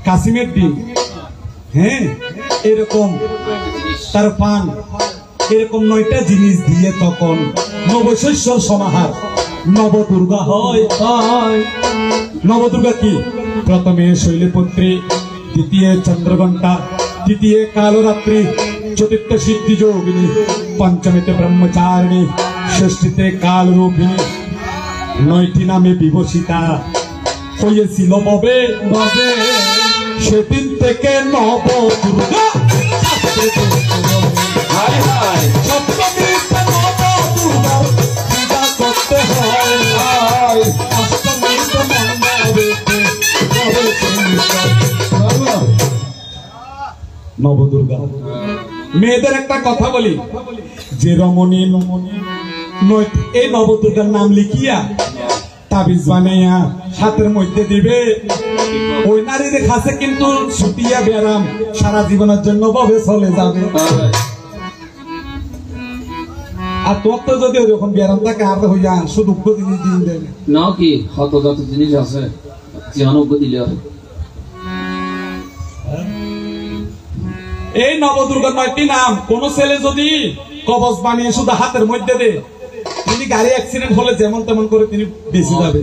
কাসিমের ডিম, হ্যাঁ এরকম তার পান, এরকম 9টা জিনিস দিয়ে তখন নবশস্যর সমাহার নবদুর্গা হয়। নবদুর্গা কি? প্রথমে শৈলপুত্রী, দ্বিতীয় চন্দ্রঘণ্টা, তৃতীয় কালরাত্রি, চতুর্থ সিদ্ধি যোগিনী, পঞ্চমীতে ব্রহ্মচারিণী, ষষ্ঠীতে কালরূপিণী। 9টি নামে বিভূষিতা হয়েছিল ববে ববে, সেদিন থেকে নবদুর্গা সপ্তমীতে নবদুর্গার পূজা করতে হয়। অষ্টমীতে নবদুর্গা। মেয়েদের একটা কথা বলি, যে রমণী এই নবদুর্গার নাম লিখিয়া তাবিজ বানাইয়া হাতের মধ্যে দিবে, ওই নারীদের কাছে কিন্তু ছুটিয়া ব্যারাম সারা জীবনের জন্য ভাবে চলে যাবে। আর তোর তো যদি ওরকম ব্যারাম থাকে আর হইয়া শুধু জিনিস দিন দেবে না কি হত যত জিনিস আছে জীবনজ্ঞ দিলে হয়। এই নবদুর্গার 9টি নাম। কোন ছেলে যদি কবচ বানিয়ে শুধু হাতের মধ্যে দে, তিনি গাড়ি অ্যাক্সিডেন্ট হলে যেমন তেমন করে তিনি বেঁচে যাবে।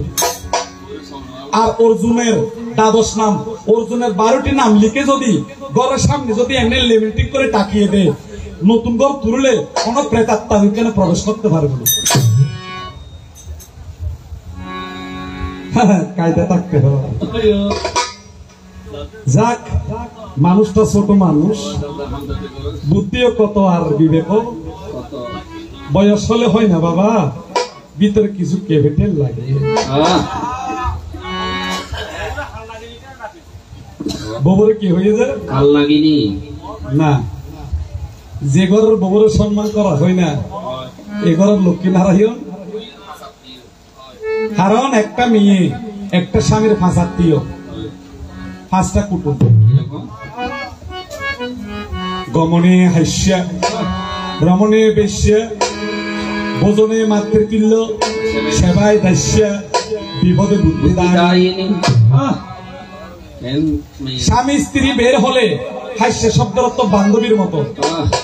আর অর্জুনের 12 নাম, অর্জুনের 12টি নাম লিখে যদি ঘরের সামনে যদি এমনি লেমিটিক করে টাকিয়ে দে, নতুন ঘর তুললে কোন প্রেতাত্মা ওইখানে প্রবেশ করতে পারবে না। কায়দা থাকতে হবে। যাক, মানুষটা ছোট মানুষ, বুদ্ধিও কত আর বিবেক বয়স হলে হয় না বাবা, ভিতরে কিছু ক্যাপিটাল লাগে। ববরে কি হয়ে যায়? কাল লাগেনি না, যে ঘরের বউরের সম্মান করা হয় না এ ঘরের লক্ষ্মী নারায়ণ। কারণ একটা মেয়ে একটা স্বামীর 5 আত্মীয় 5টা কুটুম্ব। গমনে হাস্যা, ভ্রমণে বেশ্যা, ভোজনে মাতৃতুল্য, সেবায় দাস্যা, বিপদে বুদ্ধি দায়িনী। স্বামী স্ত্রী বের হলে হাস্য শব্দের অর্থ বান্ধবীর মতো,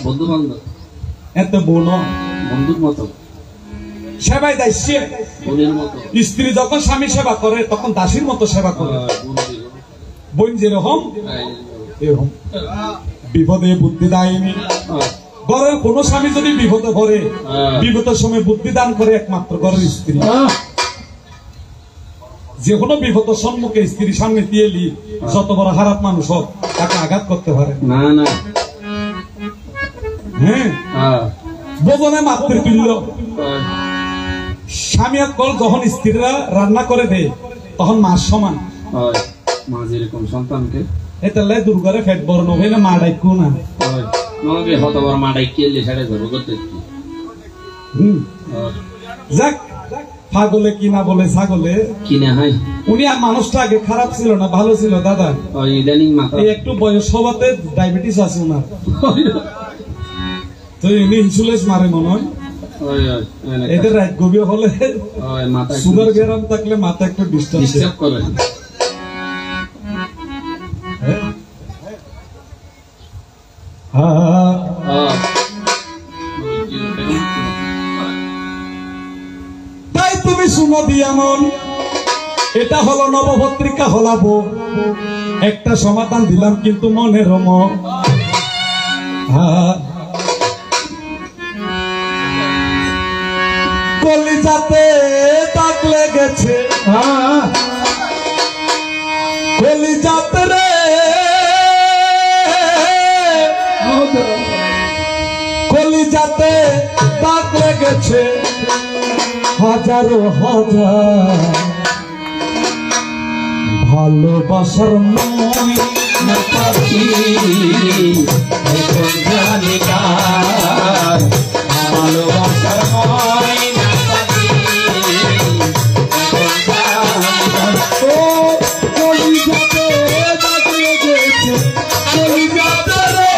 বন্ধু বান্ধব, এত বোন বন্ধুর মতো, সেবায় দাস্য। বোনের মতো। স্ত্রী যখন স্বামী সেবা করে তখন দাসীর মতো সেবা করে। বোন যেরকম এরকম। বিপদে বুদ্ধি দায়িনী। ঘরের কোন স্বামী যদি বিপদে পড়ে বিপদের সময় বুদ্ধি দান করে একমাত্র ঘরের স্ত্রী। যে কোনো বিপদের সম্মুখে স্ত্রীর সামনে দিয়ে যত বড় খারাপ মানুষ হোক তাকে আঘাত করতে পারে না। না হ্যাঁ, ভোজনে মাতৃতুল্য। স্বামী কল যখন স্ত্রীরা রান্না করে দেয় তখন মার সমান। মা যেরকম সন্তানকে এটালে দুর্গারে ফেট বড় নইলে মা ডাইকো না। নবে হতবার মা ডাইকেলে ছেড়ে যাবো করতে কি। যাক, পাগলে কি না বলে ছাগলে কিনে হয়। উনি আর মানুষটা আগে খারাপ ছিল না, ভালো ছিল দাদা। ইদানিং মাথা এই একটু বয়স হওয়াতে ডায়াবেটিস আছে উনার, তো ইনি ইনসুলেন্স মারে মনে হয়। এদের রাত গভীর হলে সুগার গ্যারাম থাকলে মাথা একটু ডিস্টার্ব করে। তাই তুমি শুনো দিয়া মন, এটা হলো নবপত্রিকা হলাবো। একটা সমাধান দিলাম কিন্তু মনের মন। কলিজাতে দাগ লেগেছে, কলিজাতে রে কলিজাতে দাগ লেগেছে হাজারো হাজার। ভালোবাসার ময়না পাখি ভালোবাসার ময়না পাখি ও কলিজাতে দাগ লেগেছে, কলিজাতে রে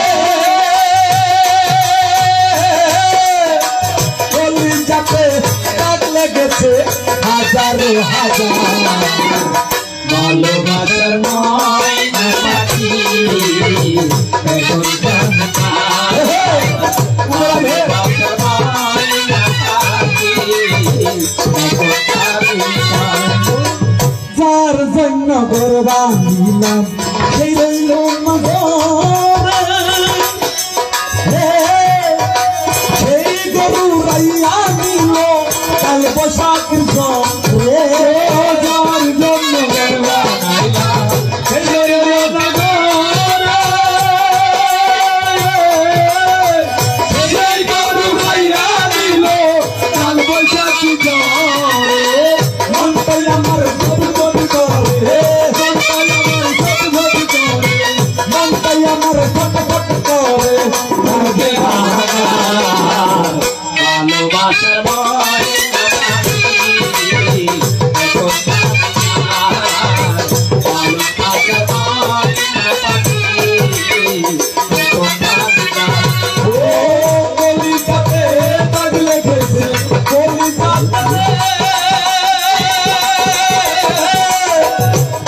কলিজাতে দাগ লেগেছে হাজারো হাজার। ভালোবাসার ময়না পাখি এখন যার জন্য ঘর বাঁধিলাম সেই রইল সেই গরু রাইয়া নিল কাল বসাকের রে। যার জন্য ঘর বাঁধিলাম সেই রইল সেই গরু রাইয়া নিল কাল বসাকি রে। মনটাই আমার ভট করে, মনটাই আমার ভট করে। ভালোবাসার কলিজাতে দাগ লেগেছে, কলিজাতে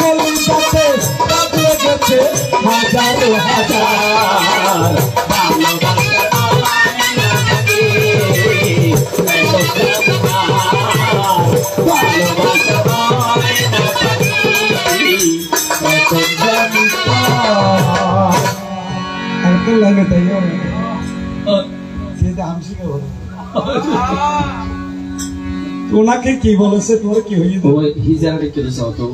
কলিজাতে দাগ লেগেছে হাজারো হাজার। লাগে তাই ওনাকে কি বলেছে, তোমার কি হয়ে হিজারে কেটে যাও তো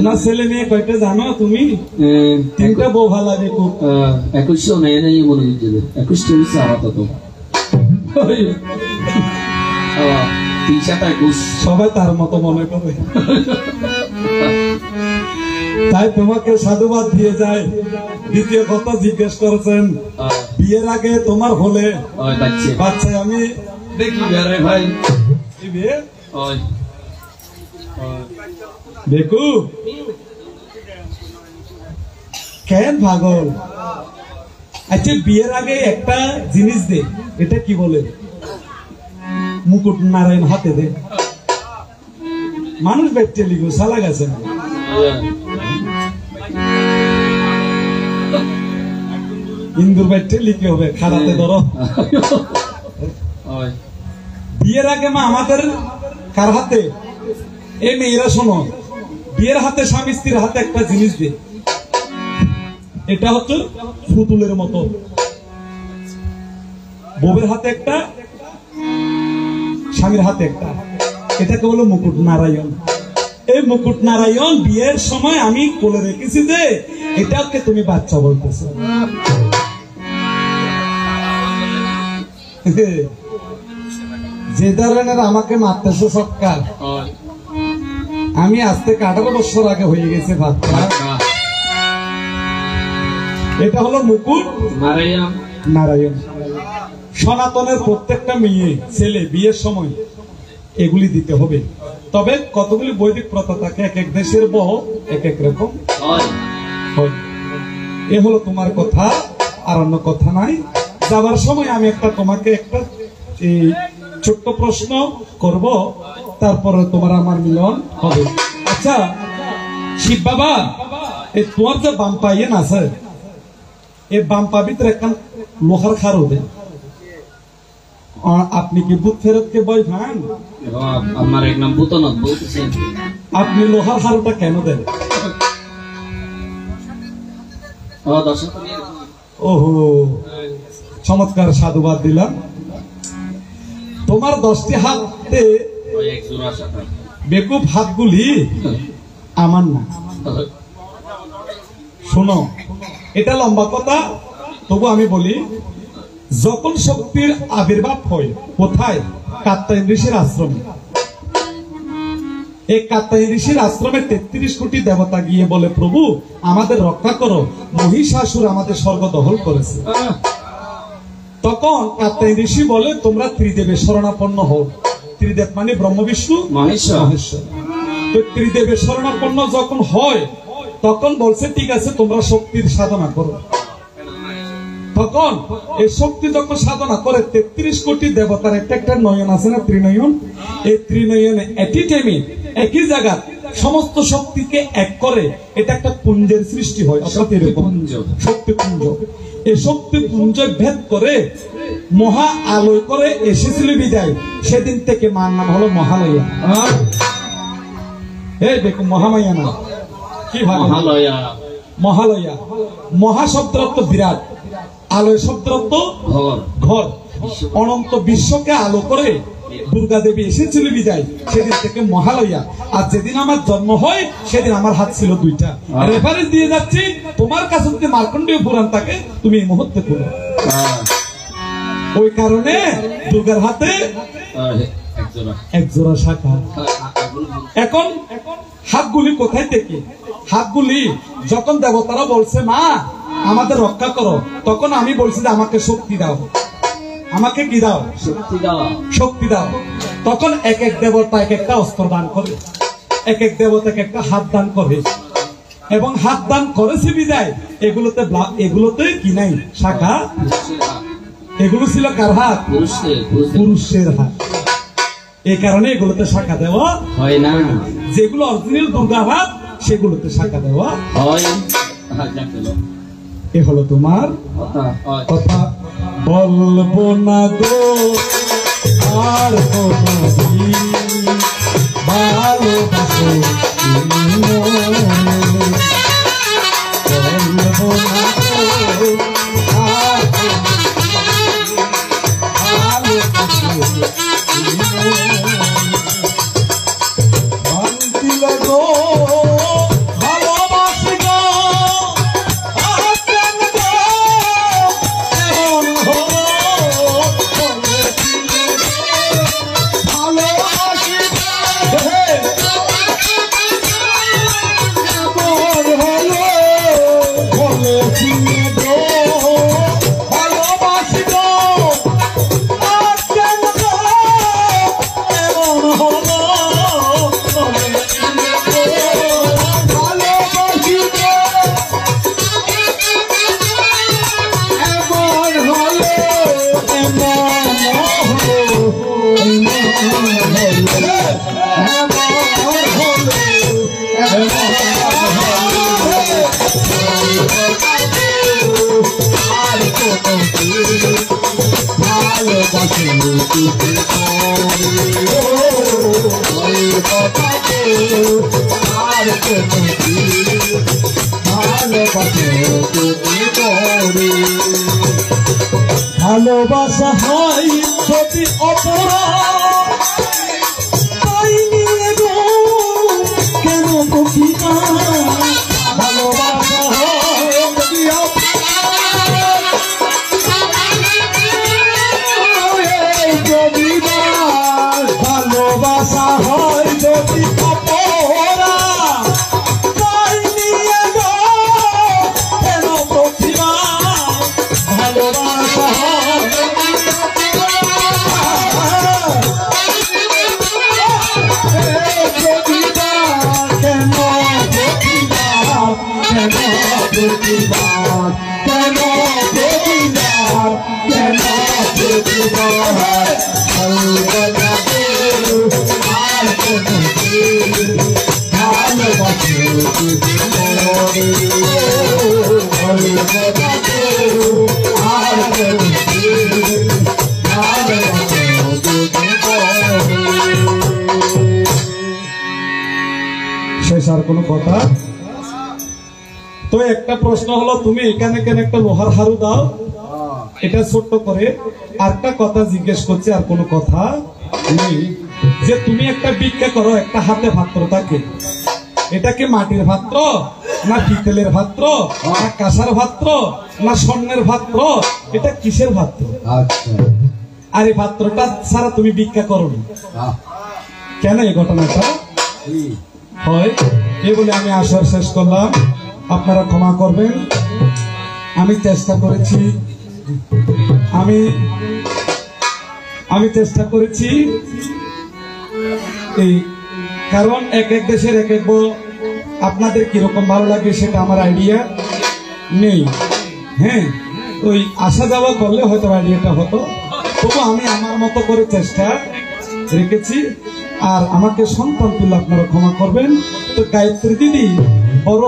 না ছেলে নিয়ে কয়টা জানো তুমি? 3টা বউ ভালো লাগে খুব। 2100 নেই নাই মনে হচ্ছে 21টা হচ্ছে আপাতত। 3 7 21 সবাই তার মতো মনে করে। তাই তোমাকে সাধুবাদ দিয়ে যায়। দ্বিতীয় কথা জিজ্ঞেস করেছেন, বিয়ের আগে তোমার হলে ওই বাচ্চা বাচ্চা আমি দেখি রে ভাই এই বিয়ে ওই দেখু কেন পাগল? আচ্ছা বিয়ের আগে একটা জিনিস দে, এটা কি বলে? মুকুট নারায়ণ হাতে দে। মানুষ বেটে লিখো সালা গেছে না। ইন্দুর বেটে লিখে হবে খাড়াতে ধরো। ওই বিয়ের আগে মা আমাদের কার হাতে? এই মেয়েরা শোনো, বিয়ের হাতে স্বামী স্ত্রীর হাতে একটা জিনিস দে। এটা হচ্ছে পুতুলের মতো। বউয়ের হাতে একটা, স্বামীর হাতে একটা। এটাকে বলো মুকুট নারায়ণ। এই মুকুট নারায়ণ বিয়ের সময় আমি কোলে রেখেছি যে এটাকে তুমি বাচ্চা বলতেছো। যে ধরনের আমাকে মারতেছো সৎকার, ওই আমি আজ থেকে 18 বছর আগে হয়ে গেছে বাচ্চা। এটা হলো মুকুট নারায়ণ নারায়ণ। সনাতনের প্রত্যেকটা মেয়ে ছেলে বিয়ের সময় এগুলি দিতে হবে। তবে কতগুলি বৈদিক প্রথা থাকে, এক এক দেশের বউ এক এক রকম ওই হয়। এ হলো তোমার কথা, আর অন্য কথা নাই। যাবার সময় আমি তোমাকে একটা এই ছোট্ট প্রশ্ন করব, তারপরে তোমার আমার মিলন হবে। আচ্ছা শিব বাবা, এই তোমার যে বাম পাইয়ে না স্যার, এই বাম পা ভিতরে একটা লোহার খারো দেয়। আপনি কি ভূত ফেরতকে বই খান? আমার এক নাম ভূতনাথ বলতেছেন। আপনি লোহার খারোটা কেন দেন? ও দর্শক ওহো, চমৎকার সাধুবাদ দিলাম। তোমার 10টি হাতে ওই এক জোড়া সাথে বেকুব হাতগুলি আমার না। শোনো, এটা লম্বা কথা, তবু আমি বলি, যখন শক্তির আবির্ভাব হয় কোথায়? কাত্যায়ন ঋষির আশ্রমে। এই কাত্যায়ন ঋষির আশ্রমে 33 কোটি দেবতা গিয়ে বলে, প্রভু আমাদের রক্ষা করো, মহিষাসুর আমাদের স্বর্গ দখল করেছে। তখন কাত্যায়ন ঋষি বলে, তোমরা ত্রিদেবের শরণাপন্ন হও। ত্রিদেব মানে ব্রহ্ম বিষ্ণু মহেশ্বর। মহেশ্বর। তো ত্রিদেবের শরণাপন্ন যখন হয়, তখন বলছে ঠিক আছে তোমরা শক্তির সাধনা করো। তখন এই শক্তি যখন সাধনা করে 33 কোটি দেবতার একটা একটা নয়ন আছে না, ত্রিনয়ন, এই ত্রিনয়নে একই টাইমে একই জায়গা সমস্ত শক্তিকে এক করে এটা একটা পুঞ্জের সৃষ্টি হয়। শক্তিপুঞ্জ। শক্তিপুঞ্জ। এই শক্তিপুঞ্জ ভেদ করে মহা আলোয় করে এসেছিল বিদায়, সেদিন থেকে মার নাম হলো মহালয়া। এই দেখো মহামায়া না, কি ভালো মহালয়া। মহালয়া। মহা শব্দ অর্থ বিরাট, আলোয় শব্দ অর্থ ঘর। ঘর। অনন্ত বিশ্বকে আলো করে দুর্গা দেবী এসেছিল বিদায়, সেদিন থেকে মহালয়া। আর যেদিন আমার জন্ম হয় সেদিন আমার হাত ছিল 2টা। রেফারেন্স দিয়ে যাচ্ছি, তোমার কাছে যদি মার্কণ্ডেয় পুরাণ থাকে তুমি এই মুহূর্তে করো। ওই কারণে দুর্গার হাতে এক জোড়া শাখা। এখন হাতগুলি কোথায় থেকে? হাতগুলি যখন দেবতারা বলছে মা আমাদের রক্ষা করো, তখন আমি বলছি যে আমাকে শক্তি দাও। আমাকে কি দাও? শক্তি দাও। শক্তি দাও। তখন এক এক দেবতা এক একটা অস্ত্র দান করে, এক এক দেবতাকে একটা হাত দান করে, এবং হাত দান করেছে বিদায় এগুলোতে কি নাই? শাখা। এগুলো ছিল কার হাত? পুরুষের হাত। এই কারণে এগুলোতে শাখা দেওয়া হয় না। যেগুলো অরিজিনাল দুর্গা হাত সেগুলোতে শাখা দেওয়া হয়। এ হলো তোমার কথা। বলবো না গো আর কোনদিন ভালোবাসো তুমি মনে। বলবো না গো আর কোনদিন ভালোবাসো তুমি মনে। ভাঙছিল গো ভালোবাসি গো, ভালোবাসি ভালোবাসা হয় যদি অপরাধ তাই নিয়ে গো কেন বুঝিনা ভালোবাসা হয় যদি ভালোবাসা হয় যদি অপরাধ তাই নিয়ে গো কেন বুঝিনা ভালোবাসা শেষ আর কোনো কথা? তো একটা প্রশ্ন হলো, তুমি এখানে কেন একটা লোহার হারু দাও? এটা ছোট্ট করে আরেকটা কথা জিজ্ঞেস করছে, আর কোনো কথা নেই। যে তুমি একটা ভিক্ষা করো, একটা হাতে পাত্র থাকে, এটা কি মাটির পাত্র না পিতলের পাত্র না কাঁসার পাত্র না স্বর্ণের পাত্র? এটা কিসের পাত্র? আর এই পাত্রটা ছাড়া তুমি ভিক্ষা করো না কেন? এই ঘটনাটা হয় এই বলে আমি আসর শেষ করলাম। আপনারা ক্ষমা করবেন। আমি চেষ্টা করেছি এই, কারণ এক এক দেশের এক এক আপনাদের কিরকম ভালো লাগে সেটা আমার আইডিয়া নেই। হ্যাঁ, ওই আসা যাওয়া করলে হয়তো আইডিয়াটা হতো, তবু আমি আমার মতো করে চেষ্টা রেখেছি। আর আমাকে সন্তান তুলে আপনারা ক্ষমা করবেন। তো গায়ত্রী দিদি বড়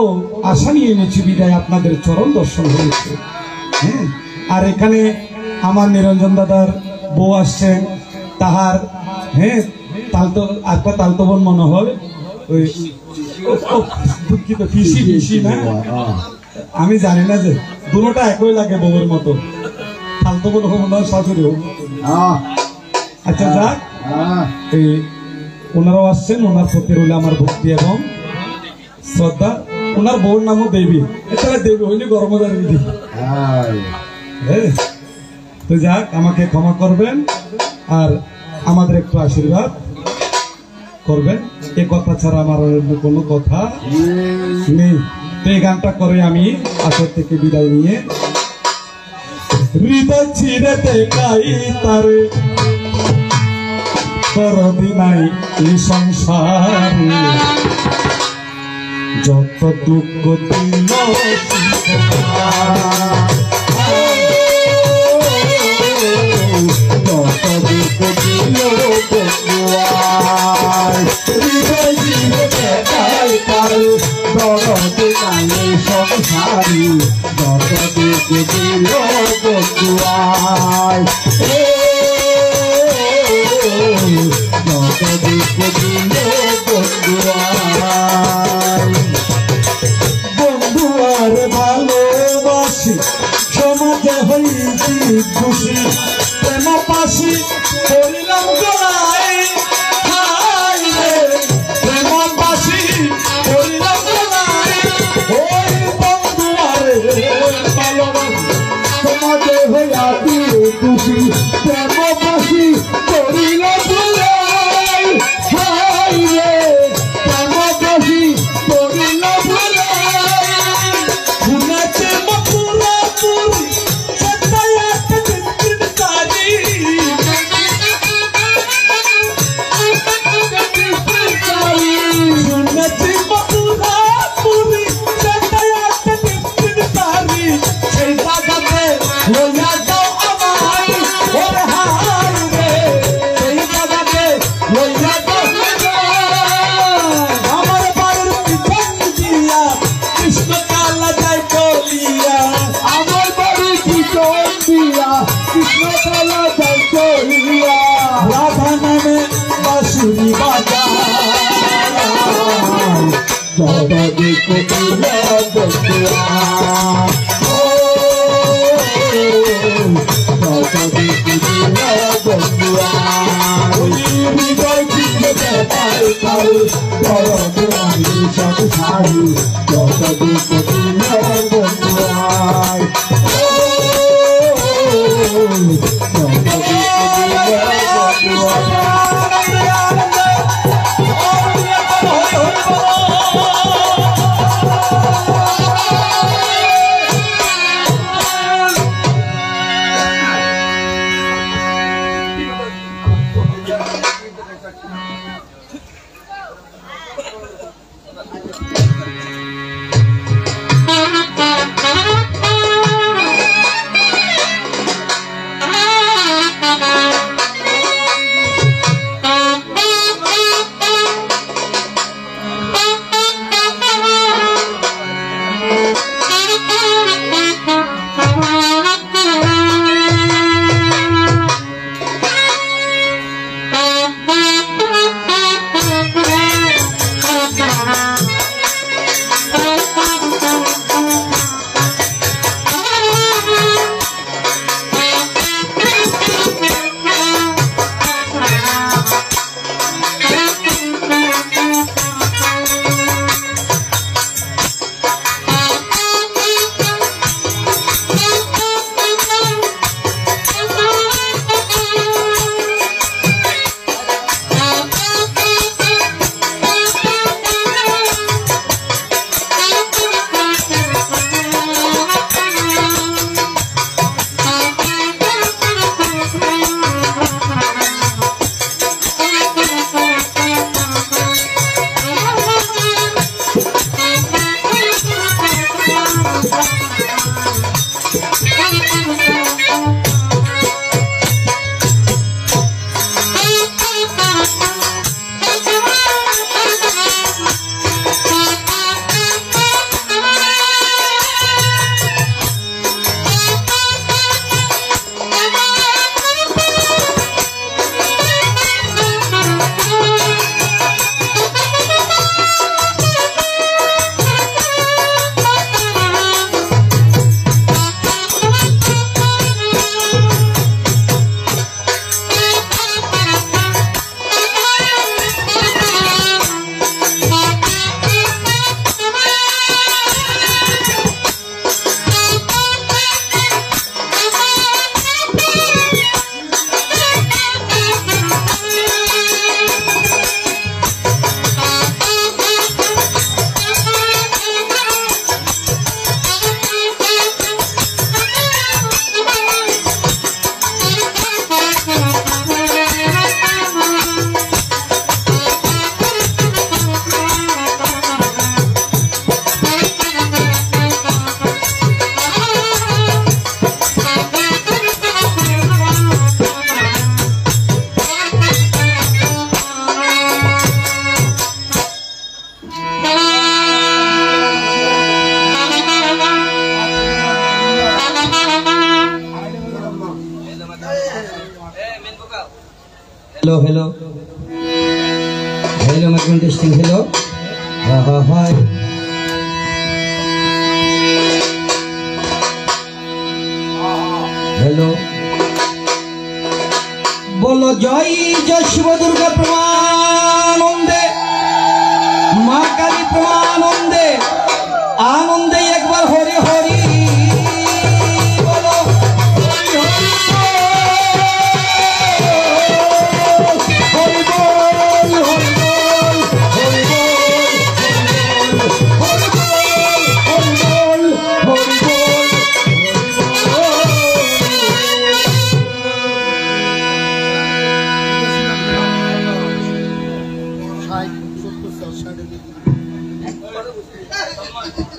আশা নিয়ে এনেছি বিদায়, আপনাদের চরণ দর্শন হয়েছে। হ্যাঁ, আর এখানে আমার নিরঞ্জন দাদার বউ আসছেন, তাহার তালতো বোন মনে হয়, ওই দুঃখিত পিসি না, আমি জানি না যে দুটোটা একই লাগে বউয়ের মতো, তালতো বোন হোক না শাশুড়ি হোক। আচ্ছা যাক, এই ওনারাও আসছেন, ওনার প্রতি রইল আমার ভক্তি এবং শ্রদ্ধা। ওনার বউর নামও দেবী, এছাড়া দেবী হইলে গরমদার বিধি। তো যাক, আমাকে ক্ষমা করবেন আর আমাদের একটু আশীর্বাদ করবেন। এ কথা ছাড়া আমার কোনো কথা নেই। তো এই গানটা করে আমি আসর থেকে বিদায় নিয়ে, হৃদয় ছিঁড়ে দেখাই তারে করদিনাই এই সংসারে, যত দুঃখ দিল সংসারী, যত দুঃখ দিল বন্ধুয়ায়, যত দুঃখ দিল বন্ধুয়ায়। বন্ধুয়ার ভালোবাসি, সমাজে হইছি খুশি, প্রেম পাশি করিলাম গোড়ায়, হায় রে প্রেম পাশি করিলাম গোড়ায়। ওই বন্ধুয়ারে ভালোবাসি, সমাজে হইয়াছি খুশি, প্রেম পাশি করিলাম গোড়ায়, হায় রে প্রেম পাশি করিলাম গোড়ায়। শুনেছে মথুরা পুরী, সেটাই একটা দিন তারি, শুনেছি মথুরা পুরী, সেটাই একটা দিন তারি, সেই জায়গাতে লইয়া যাও আমায়, ওরে জগদে কুটিল বন্ধুয়া জগদে কুটিল বন্ধুয়া হৃদয় চিন্তে পাই পাই জগদে আমি সব ছাড়ি জগদে কুটিল বন্ধুয়া Hello, hello. Hello, my contesting. Hello. Hi. Hello. बोलो जय जय शिव दुर्गा प्रमानंदे माँ काली प्रमानंदे आनंदे एक बार हरि हरि बोलो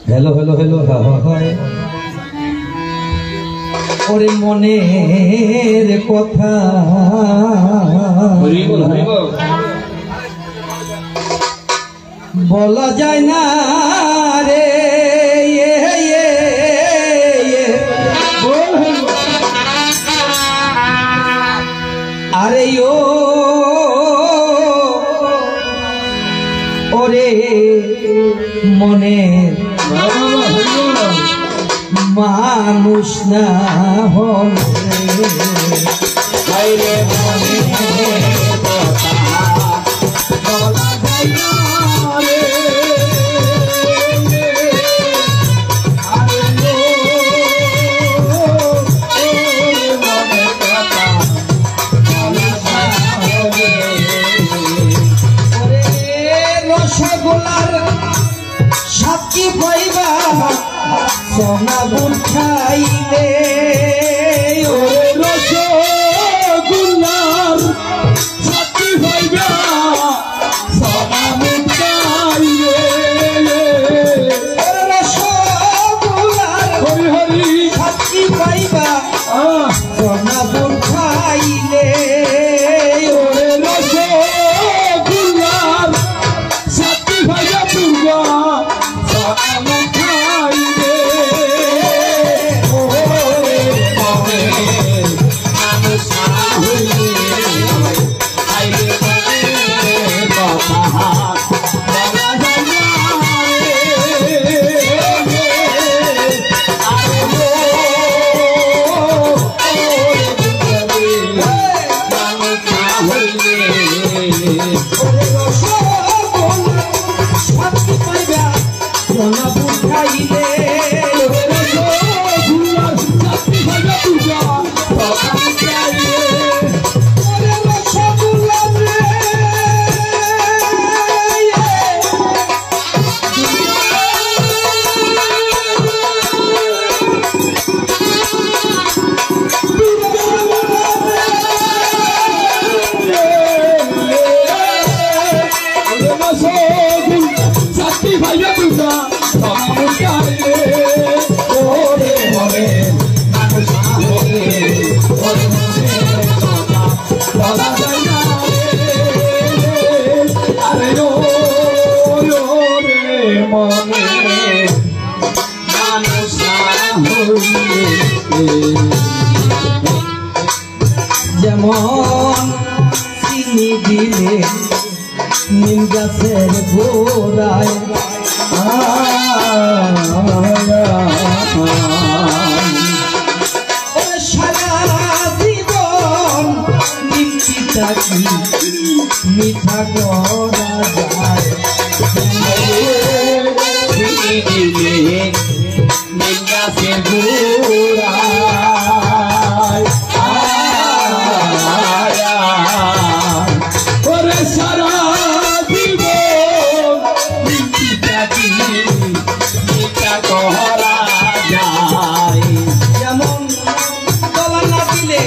हेलो हेलो हेलो हाय ओरे मनेर कथा बोला जाए ना रे अरे यो ओरे মনের মানুষ না হলে বাইরে মনে কথা বলা যায় না রে। আরে মনে কথা বলা যায় রে। ওরে রসগোল্লার সাক্ষী পাইবা সোনা গুল খাইলে ওরে রসগোল্লার সাথী হইবা সোনা মুখাইলে। রসগোল্লার হরি হরি সাক্ষী পাইবা সোনা গুল খাইলে ওরে রসগোল্লার সাথী হইবা পূর্বা সোনা মুখাইলে। ওরে মনে মানুষ না হইলে আইলে মনে কথা বলা যায় না রে। আরে মানুষ না হইলে ওরে রসগোল্লার সাক্ষী পাইবা সোনা গুল খাইলে রসগোল্লার সাথী হইবা পূজা সোনা মুখাইলে। ওরে রসগোল্লার রে সাথী ভাইয়া দুটা সমুখাইলে। ওরে মনে মানুষ না হলে ওরে মনে কথা বলা যায় না রে। আরে ওরে মনে মানুষ না হলে যেমন চিনি দিলে নিম গাছের গোড়ায় ও সারা জীবন নিমচিটা কি মিঠা করা যায় ওরে সারা জীবন করা যায়। যেমন কলা না দিলে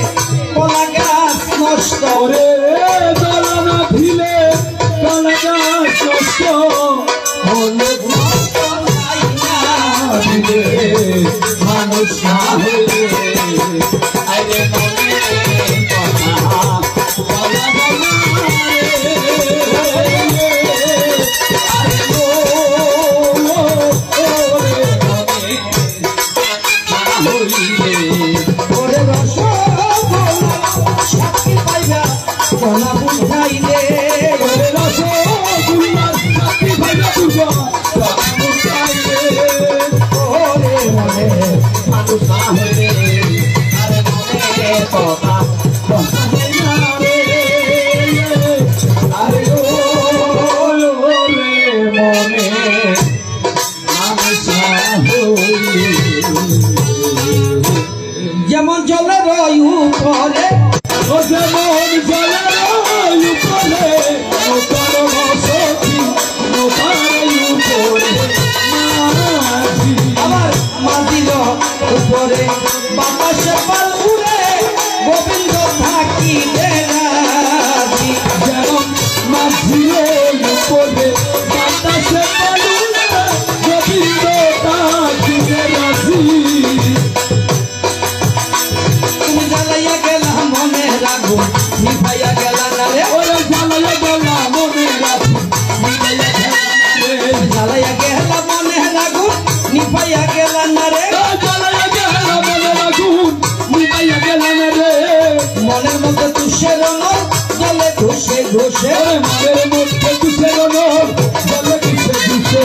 কলা গাছ নষ্ট ওরে দলা না দিলে দলা গাছ নষ্ট হলে নষ্ট হয় না। দিলে মানুষ না হলে আরে মনে কথা বলা যায় না রে। আরে ওরে মনে না হইলে ওরে রসগোল্লা সাক্ষী পাইবা সোনা গুল খাইলে ওরে রসগোল্লার সাথী ভাইয়া পূজা সোনা মুখাইলে। ওরে মনে মানুষ না হইলে আরে মনে কথা বলা যায় না রে। আরে ওরে মনে মানুষ না হইলে যেমন জলের উপরে ও যেমন জলের উপরে নৌকার বসতি নৌকার উপরে মাঝি। আমার মাটির উপরে বাতাসে পাল উড়ে গোবিন্দ থাকিলে রাজি যেমন মাঝির উপরে বাতাসে পালুলে গোবিন্দ থাকিলে রাজি। তুমি জ্বালাইয়া গেলা মনে রাখো নিভাইয়া গেলা না রে ওরে জ্বালাইয়া গেলা মনে রাখি মিলাইয়া গেলা রে। জ্বালাইয়া গেলা মনে রাখো নিভাইয়া গেলা না রে জ্বালাইয়া গেলা মনে রাখুন মিলাইয়া গেলা রে। মনের মধ্যে তুষের নর জলে ঘষে ঘষে ওরে মনের মধ্যে কিসের নর জলে কিসে কিসে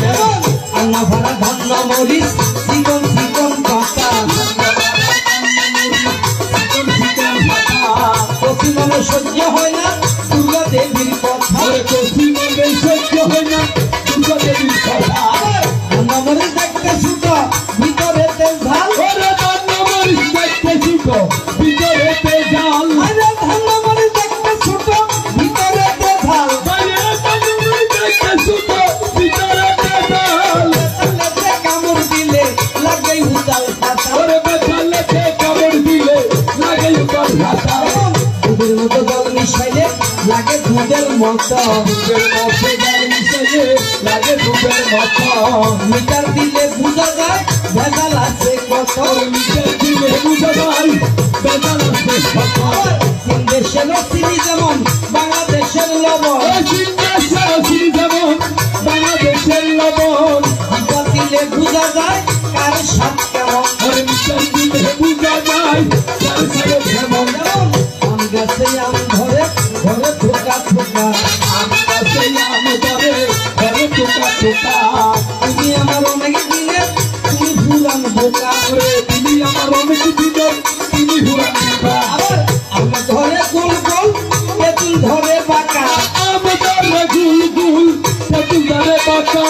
মতো দুধের মতো গাল মিশাইয়ে লাগে দুধের মতো মিটার দিলে বুঝা যায় ভেজাল আছে কত মিটার দিলে বুঝা যায় বেজাল আছে কত তিন দেশের চিনি যেমন বাংলাদেশের লবণ যেমন বাংলাদেশের লবণ মিটার দিলে বুঝা যায় কার স্বাদ কেমন মিটার দিলে বুঝা যায় যার সাথে যেমন যেমন আম গাছে আম ধরে ধরে ঠোকা ঠোকা আমরা সেই আম ধরে ঘরে টোকা টোকা তুমি আমার অনেক দিনের তুমি ভুলান বোকা করে তিনি আমার অনেক দিনের তিনি হুরান বোকা আবার আম ধরে গোল গোল তেঁতুল ধরে বাঁকা আমাদের গুল গুল তেতুল ধরে বাঁকা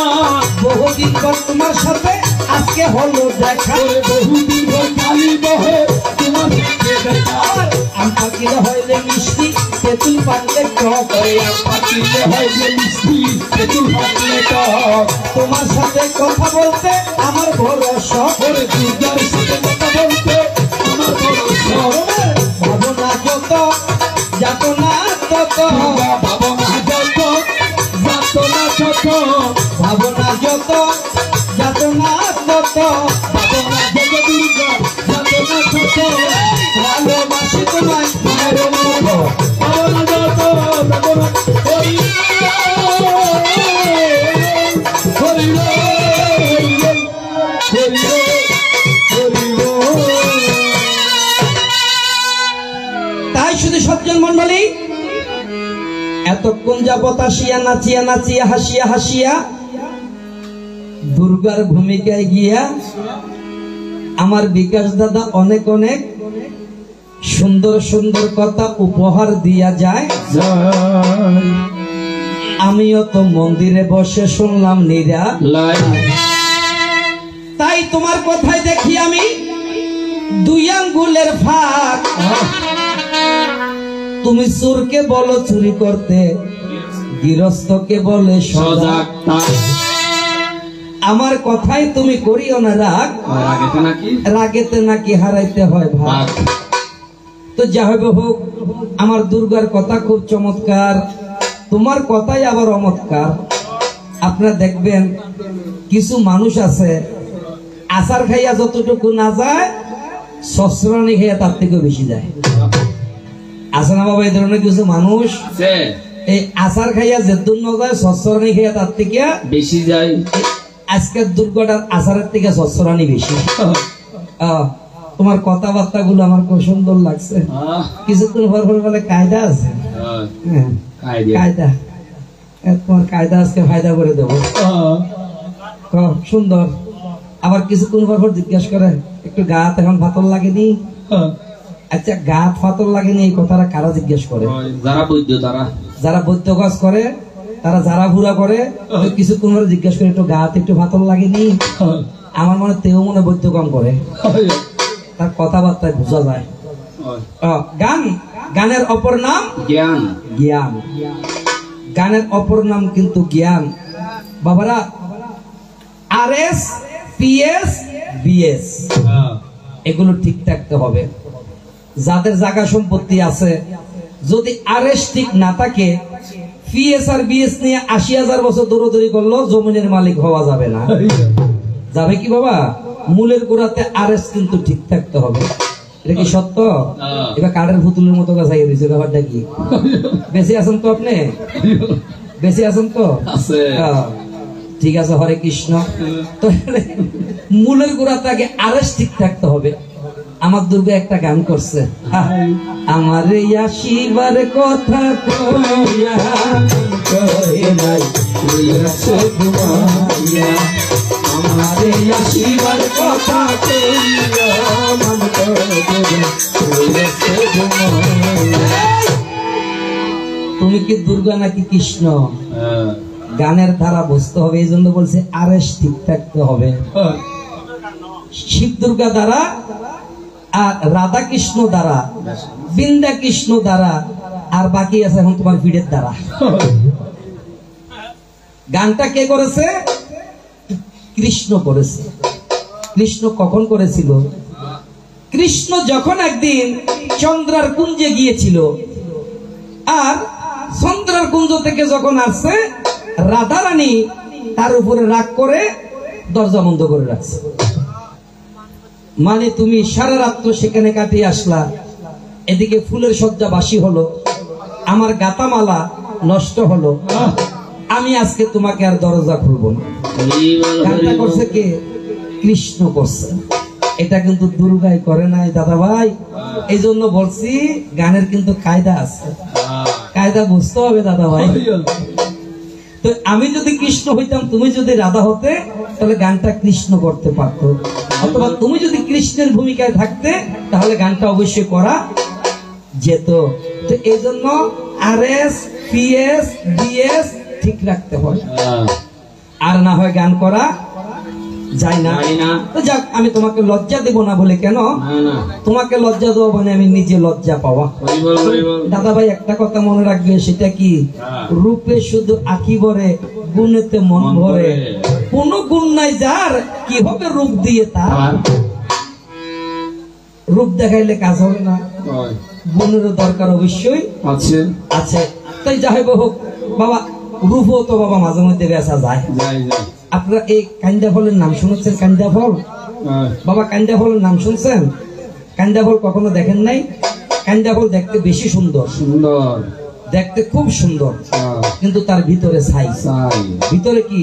বহুদিন পর তোমার সাথে আজকে হলো দেখা করে বহুদিন ধরে কালি বহে তোমার সাথে দেখা আবার আম পাখিরা হইলে মিষ্টি তেঁতুল পাকলে টক ওই আম পাতিলে হয় যে মিষ্টি তেতুল পাতলে টক তোমার সাথে কথা বলতে আমার বড় শখ করে দুর্গার সাথে কথা বলতে আমার বড় শখ ভাবনা যত যাত না তত দুর্গা ভাবনা যত যাত না যত ভাবনা যত যাত না তত ভাবনা যত দুর্গা যাত না যত ভালোবাসি তোমায় মায়ের মতো ভাবনা যত ভাবনা হরি হরি তাই শুধু সজ্জন মন্ডলী এতক্ষণ যাবত আসিয়া নাচিয়া নাচিয়া হাসিয়া হাসিয়া দুর্গার ভূমিকায় গিয়া আমার বিকাশ দাদা অনেক অনেক সুন্দর সুন্দর কথা উপহার দিয়া যায় আমিও তো মন্দিরে বসে শুনলাম নীরা তাই তোমার কথায় দেখি আমি দুই আঙ্গুলের ফাঁক তুমি চোরকে বলো চুরি করতে গৃহস্থকে বলে সজাগ আমার কথাই তুমি করিও না রাগ রাগেতে নাকি হারাইতে হয় ভাগ তো যা হবে হোক আমার দুর্গার কথা খুব চমৎকার তোমার কথাই আবার অমৎকার আপনারা দেখবেন কিছু মানুষ আছে আচার খাইয়া যতটুকু না যায় সস্রানি খাইয়া তার থেকেও বেশি যায় আছে না বাবা এই ধরনের কিছু মানুষ এই আচার খাইয়া যেদুন না যায় সস্রানি খাইয়া তার থেকে বেশি যায় আজকের দুর্গাটার আচারের থেকে সস্রানি বেশি তোমার কথাবার্তা গুলো আমার খুব সুন্দর লাগছে কিছুক্ষণ পর পর বলে কায়দা আছে কায়দা তোমার কায়দা আজকে ফায়দা করে দেবো সুন্দর আবার কিছুক্ষণ পর পর জিজ্ঞাসা করে একটু গাত এখন ফাতর লাগেনি আচ্ছা গাত ফাতর লাগেনি এই কথাটা কারা জিজ্ঞেস করে যারা বৈদ্য কাজ করে তারা যারা ভুরা করে কিছুক্ষণ পরে জিজ্ঞাসা করে একটু গাত একটু ফাতর লাগেনি আমার মনে তেও মনে বৈদ্য কাম করে তার কথাবার্তায় বোঝা যায় গান গানের অপর নাম জ্ঞান জ্ঞান গানের অপর নাম কিন্তু জ্ঞান বাবারা RS PS BS এগুলো ঠিক থাকতে হবে যাদের জায়গা সম্পত্তি আছে যদি RS ঠিক না থাকে PS আর BS নিয়ে ৮০,০০০ বছর দৌড়দৌড়ি করলো জমিনের মালিক হওয়া যাবে না যাবে কি বাবা মূলের গোড়াতে RS কিন্তু ঠিক থাকতে হবে এটা কি সত্য এবার কাঠের পুতুলের মতো কাছে দিয়েছে ব্যাপারটা কি বেশি আছেন তো আপনি বেশি আছেন তো ঠিক আছে হরে কৃষ্ণ তো মূলের গোড়াতে আগে RS ঠিক থাকতে হবে আমার দুর্গা একটা গান করছে আমার আসিবার কথা কইয়া কই নাই আমার আসিবার কথা কইয়া মন তুমি কি দুর্গা নাকি কৃষ্ণ গানের ধারা বুঝতে হবে এই জন্য বলছে RS ঠিক থাকতে হবে শিব দুর্গা দ্বারা আর রাধা কৃষ্ণ দ্বারা বৃন্দা কৃষ্ণ দ্বারা আর বাকি আছে এখন তোমার ভিড়ের দ্বারা গানটা কে করেছে কৃষ্ণ করেছে কৃষ্ণ কখন করেছিল কৃষ্ণ যখন একদিন চন্দ্রার কুঞ্জে গিয়েছিল আর চন্দ্র সোনার কুঞ্জ থেকে যখন আসছে, রাধারানী তার উপরে রাগ করে দরজা বন্ধ করে রাখছে। মানে তুমি সারা রাত্র সেখানে কাটিয়ে আসলা, এদিকে ফুলের সজ্জা বাসি হলো, আমার গাতামালা নষ্ট হলো, আমি আজকে তোমাকে আর দরজা খুলবো না। গানটা করছে কে? কৃষ্ণ করছে। এটা কিন্তু দুর্গাই করে নাই দাদা ভাই। এই জন্য বলছি গানের কিন্তু কায়দা আছে, কায়দা বুঝতে হবে দাদা ভাই। তো আমি যদি কৃষ্ণ হইতাম, তুমি যদি রাধা হতে, তাহলে গানটা কৃষ্ণ করতে পারতো, অথবা তুমি যদি কৃষ্ণের ভূমিকায় থাকতে তাহলে গানটা অবশ্যই করা যেত। তো এই জন্য RS, PS, DS ঠিক রাখতে হয়, আর না হয় গান করা যায় না। তো যাক, আমি তোমাকে লজ্জা দেব না বলে কেন, তোমাকে লজ্জা দেবো মানে আমি নিজে লজ্জা পাওয়া। দাদা ভাই একটা কথা মনে রাখবে, সেটা কি? রূপে শুধু আঁকি ভরে, গুণেতে মন ভরে। কোন গুণ নাই যার, কি হবে রূপ দিয়ে তার? রূপ দেখাইলে কাজ হবে না, গুণেরও দরকার অবশ্যই আছে। তাই যাই হোক বাবা, রূপও তো বাবা মাঝে মধ্যে বেচা যায়। আপনারা এই কান্দা ফলের নাম শুনেছেন? কান্দা ফল বাবা, কান্দা ফলের নাম শুনছেন? কান্দা ফল কখনো দেখেন নাই? কান্দা ফল দেখতে বেশি সুন্দর, দেখতে খুব সুন্দর, কিন্তু তার ভিতরে ছাই। ভিতরে কি?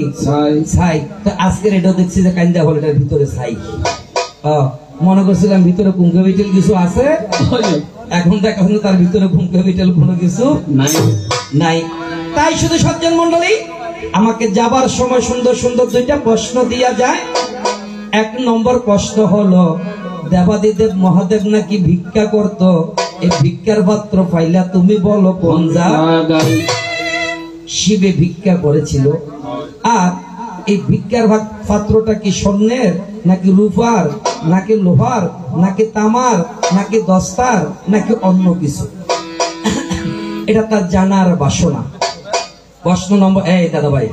ছাই। তো আজকের এটাও দেখছি যে কান্দা ফল, এটার ভিতরে ছাই। মনে করছিলাম ভিতরে কুমকে বিটেল কিছু আছে, এখন দেখা হলো তার ভিতরে কুমকে বিটেল কোনো কিছু নাই। তাই শুধু সজ্জন মন্ডলী, আমাকে যাবার সময় সুন্দর সুন্দর দুইটা প্রশ্ন দিয়া যায়। 1 নম্বর প্রশ্ন হলো, দেবাদিদেব মহাদেব নাকি ভিক্ষা করত, এই ভিক্ষার পাত্র পাইলা তুমি বলো কোন জায়গায়? শিবে ভিক্ষা করেছিল। আর এই ভিক্ষার পাত্রটা কি স্বর্ণের, নাকি রূপার, নাকি লোহার, নাকি তামার, নাকি দস্তার, নাকি অন্য কিছু? এটা তার জানার বাসনা। প্রশ্ন নম্বর, এই দাদা ভাই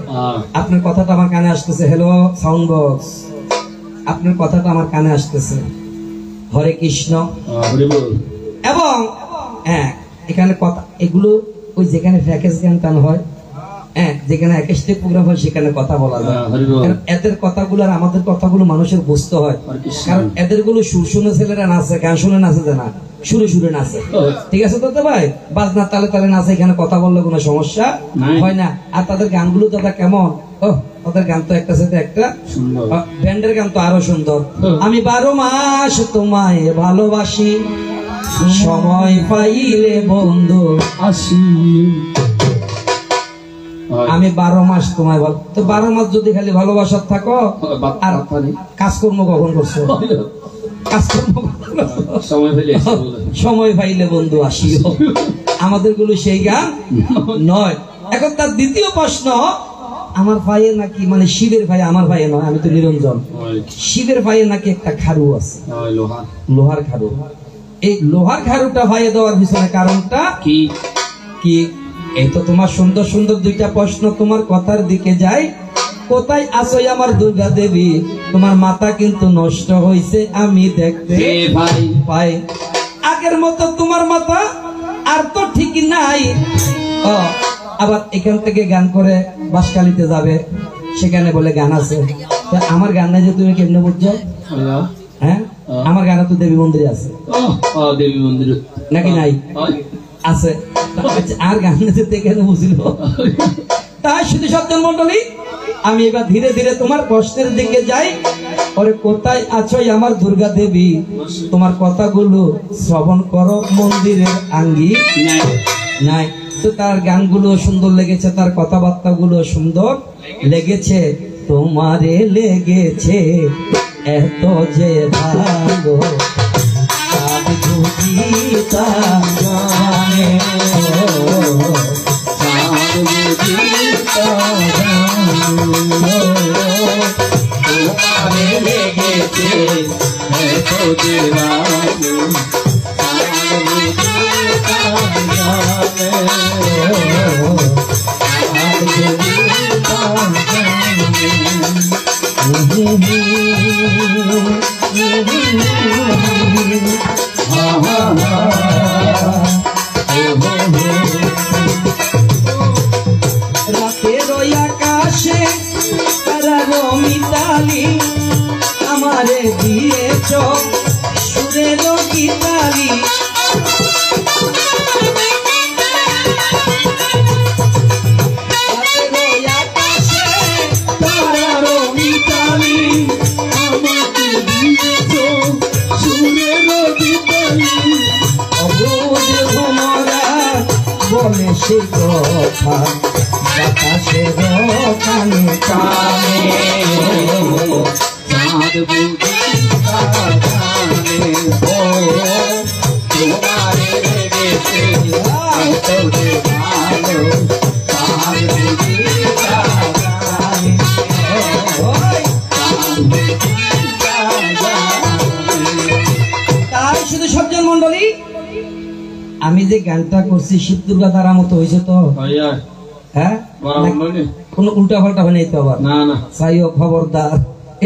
আপনার কথাটা আমার কানে আসতেছে। হ্যালো সাউন্ড বক্স, আপনার কথাটা আমার কানে আসতেছে। হরে কৃষ্ণ। এবং হ্যাঁ, এখানে কথা এগুলো ওই যেখানে প্যাকেজ গান টান হয়, হ্যাঁ, যেখানে একেস্টে প্রোগ্রাম হয় সেখানে কথা বলা যায়। কারণ এদের কথাগুলো আর আমাদের কথাগুলো মানুষের বুঝতে হয়। কারণ এদের গুলো সুর শুনে ছেলেরা নাচে, গান শুনে নাচে না, সুরে সুরে নাচে। ঠিক আছে দাদা ভাই, বাজনা তালে তালে নাচে, এখানে কথা বললে কোনো সমস্যা হয় না। আর তাদের গানগুলো দাদা কেমন, ওদের গান তো একটা সাথে একটা, ব্যান্ডের গান তো আরো সুন্দর। আমি 12 মাস তোমায় ভালোবাসি, সময় পাইলে বন্ধু আসি। আমি 12 মাস তোমায় ভালো, তো 12 মাস যদি খালি ভালোবাসার থাকো, আর কাজকর্ম কখন করছো? সময় পাইলে বন্ধু আসিও। আমাদের গুলো সেই গান নয়। এখন তার দ্বিতীয় প্রশ্ন, আমার ভাইয়ের নাকি, মানে শিবের ভাই, আমার ভাইয়ে নয়, আমি তো নিরঞ্জন। শিবের ভাইয়ের নাকি একটা খারু আছে, লোহার খারু। এই লোহার খারুটা ভাইয়ে দেওয়ার পিছনে কারণটা কি? কি এই তো তোমার সুন্দর সুন্দর দুইটা প্রশ্ন তোমার কথার দিকে যায়। কোথায় আছো আমার দুর্গা দেবী? তোমার মাথা কিন্তু নষ্ট হয়েছে আমি দেখতে পাই। আগের মতো তোমার মাথা আর তো ঠিক নাই। আবার এখান থেকে গান করে বাসকালিতে যাবে, সেখানে বলে গান আছে। আমার গান নাই যে তুমি কেমনে বুঝছো? হ্যাঁ, আমার গানে তো দেবী মন্দিরে আছে। দেবী মন্দির নাকি নাই? আছে। আর গান কেন বুঝলো? তাই শুধু সজ্জন মন্ডলী, আমি এবার ধীরে ধীরে তোমার প্রশ্নের দিকে যাই। ওরে কোথায় আছো আমার দুর্গা দেবী? তোমার কথাগুলো শ্রবণ করো মন্দিরের আঙ্গি নাই। তো তার গানগুলো সুন্দর লেগেছে, তার কথাবার্তা গুলো সুন্দর লেগেছে। তোমারে লেগেছে এত যে ভালো, আকাশে তারারো মিতালি আমারে দিয়েছ সুরের গীতালি আকাশে তারারো মিতালি আমাকে দিয়েছ সুরের গীতালি অবুঝ ভোমরা বলে সে কথা বাতাসের কানে কানে চাঁদ বুঝি জানে ও তোমারে রেখেছে তোরে ভালো চাঁদ বুঝি জানে তাই শুধু সজ্জন মন্ডলী আমি যে গানটা করছি শিব দুর্গা তারা মতো হয়েছে তো ভাইয়া হ্যাঁ বরাবর কোন উল্টা পাল্টা হয় নাই তো আবার না না চাইও খবরদার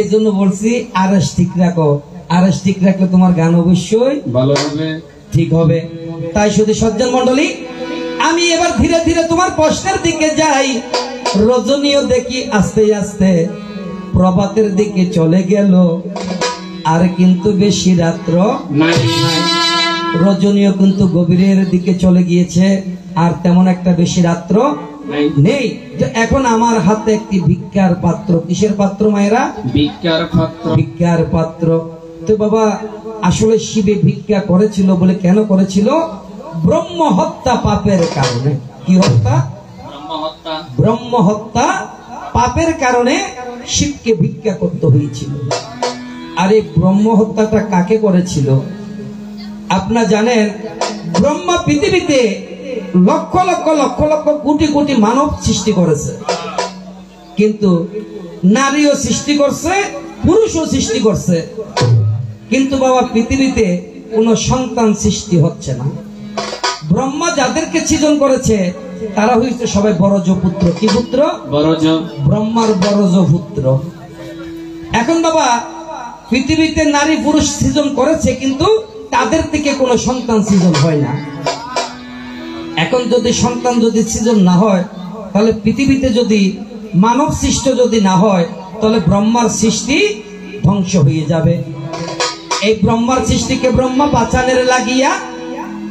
এই জন্য বলছি আরএস ঠিক রাখো আরএস ঠিক রাখলে তোমার গান অবশ্যই ভালো হবে ঠিক হবে তাই শুধু সজ্জন মন্ডলী আমি এবার ধীরে ধীরে তোমার প্রশ্নের দিকে যাই রজনীও দেখি আস্তে আস্তে প্রভাতের দিকে চলে গেল আর কিন্তু বেশি রাত্র নাই নাই রজনীও কিন্তু গভীরের দিকে চলে গিয়েছে আর তেমন একটা বেশি রাত্র নাই নেই তো এখন আমার হাতে একটি ভিক্ষার পাত্র কিসের পাত্র মায়েরা ভিক্ষার পাত্র ভিক্ষার পাত্র তো বাবা আসলে শিবে ভিক্ষা করেছিল বলে কেন করেছিল ব্রহ্ম হত্যা পাপের কারণে কি হত্যা ব্রহ্ম হত্যা ব্রহ্ম হত্যা পাপের কারণে শিবকে ভিক্ষা করতে হয়েছিল আর এই ব্রহ্ম হত্যাটা কাকে করেছিল আপনারা জানেন ব্রহ্মা পৃথিবীতে লক্ষ লক্ষ লক্ষ লক্ষ কোটি কোটি মানব সৃষ্টি করেছে কিন্তু নারীও সৃষ্টি করছে পুরুষও সৃষ্টি করছে কিন্তু বাবা পৃথিবীতে কোনো সন্তান সৃষ্টি হচ্ছে না ব্রহ্মা যাদেরকে সৃজন করেছে তারা হইছে সবাই বড়জ পুত্র কি পুত্র বড়জ ব্রহ্মার বড়জ পুত্র এখন বাবা পৃথিবীতে নারী পুরুষ সৃজন করেছে কিন্তু তাদের থেকে কোনো সন্তান সৃজন হয় না এখন যদি সন্তান যদি সৃজন না হয় তাহলে পৃথিবীতে যদি মানব সৃষ্ট যদি না হয় তাহলে ব্রহ্মার সৃষ্টি ধ্বংস হয়ে যাবে এই ব্রহ্মার সৃষ্টিকে ব্রহ্মা বাঁচানের লাগিয়া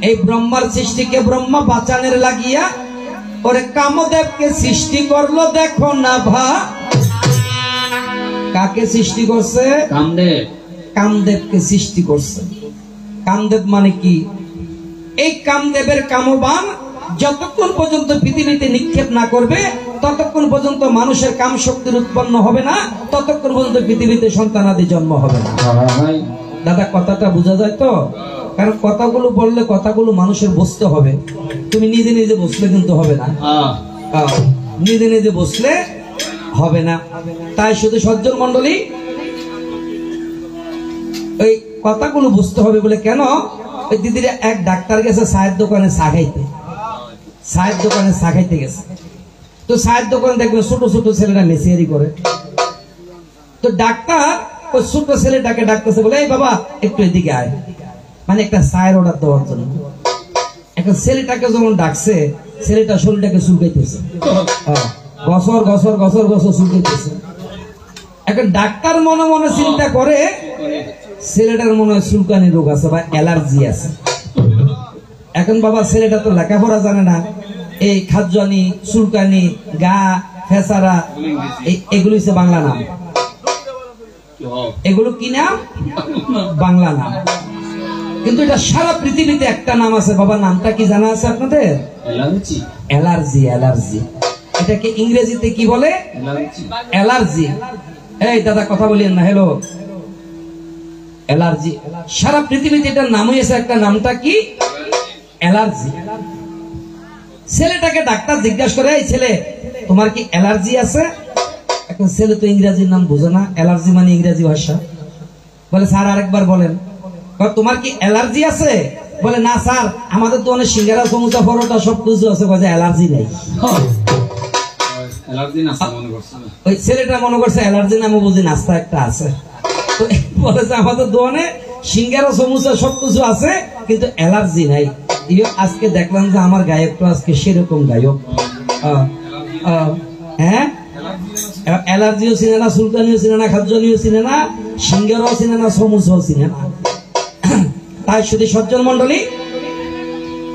এই ব্রহ্মার সৃষ্টিকে ব্রহ্মা বাঁচানের লাগিয়া ওরে কামদেবকে সৃষ্টি করলো দেখো না ভা কাকে সৃষ্টি করছে কামদেব কামদেবকে সৃষ্টি করছে কামদেব মানে কি এই কামদেবের কামবান যতক্ষণ পর্যন্ত পৃথিবীতে নিক্ষেপ না করবে ততক্ষণ পর্যন্ত মানুষের কাম শক্তির উৎপন্ন হবে না ততক্ষণ পর্যন্ত পৃথিবীতে সন্তানাদি জন্ম হবে না ভাই দাদা কথাটা বোঝা যায় তো কারণ কথাগুলো বললে কথাগুলো মানুষের বুঝতে হবে তুমি নিজে নিজে বসলে কিন্তু হবে না নিজে নিজে বসলে হবে না তাই শুধু সজ্জন মন্ডলী ওই কথাগুলো বুঝতে হবে বলে কেন ওই দিদিরা এক ডাক্তার গেছে চায়ের দোকানে চা খাইতে চায়ের দোকানে চা খাইতে গেছে তো চায়ের দোকানে দেখবে ছোট ছোট ছেলেরা মেসিয়ারি করে তো ডাক্তার ওই ছোট ছেলেটাকে ডাকতেছে বলে এই বাবা একটু এদিকে আয় মানে একটা চায়ের অর্ডার দেওয়ার জন্য এখন ছেলেটাকে যখন ডাকছে ছেলেটা শরীরটাকে চুলকাইতেছে গসর গসর গসর গসর চুলকাইতেছে এখন ডাক্তার মনে মনে চিন্তা করে ছেলেটার মনে হয় চুলকানি রোগ আছে বা অ্যালার্জি আছে এখন বাবা ছেলেটা তো লেখাপড়া জানে না এই খাদ্যানি চুলকানি গা ফেসারা এগুলো হচ্ছে বাংলা নাম এগুলো কি নাম বাংলা নাম কিন্তু এটা সারা পৃথিবীতে একটা নাম আছে বাবা নামটা কি জানা আছে আপনাদের অ্যালার্জি অ্যালার্জি এটাকে ইংরেজিতে কি বলে অ্যালার্জি এই দাদা কথা বলিয়েন না হ্যালো অ্যালার্জি সারা পৃথিবীতে এটার নাম হয়েছে একটা নামটা কি অ্যালার্জি ছেলেটাকে ডাক্তার জিজ্ঞাসা করে এই ছেলে তোমার কি অ্যালার্জি আছে এখন ছেলে তো ইংরেজির নাম বোঝে না অ্যালার্জি মানে ইংরেজি ভাষা বলে স্যার আরেকবার বলেন তোমার কি অ্যালার্জি আছে বলে না স্যার আমাদের তো অনেক সিঙ্গারা সমুচা পরোটা সব কিছু আছে অ্যালার্জি নেই ওই ছেলেটা মনে করছে অ্যালার্জি নামে বুঝি নাস্তা একটা আছে তো বলেছে আমাদের দোকানে সিঙ্গারা সমুচা সব কিছু আছে কিন্তু অ্যালার্জি নাই আজকে দেখলাম যে আমার গায়ক তো আজকে সেরকম গায়ক হ্যাঁ অ্যালার্জিও চিনে না, সুলকানিও চিনে না, খাদ্যনিও চিনে না, সিঙ্গারও চিনে না, সমুসও চিনে না। তাই শুধু সজ্জন মন্ডলী,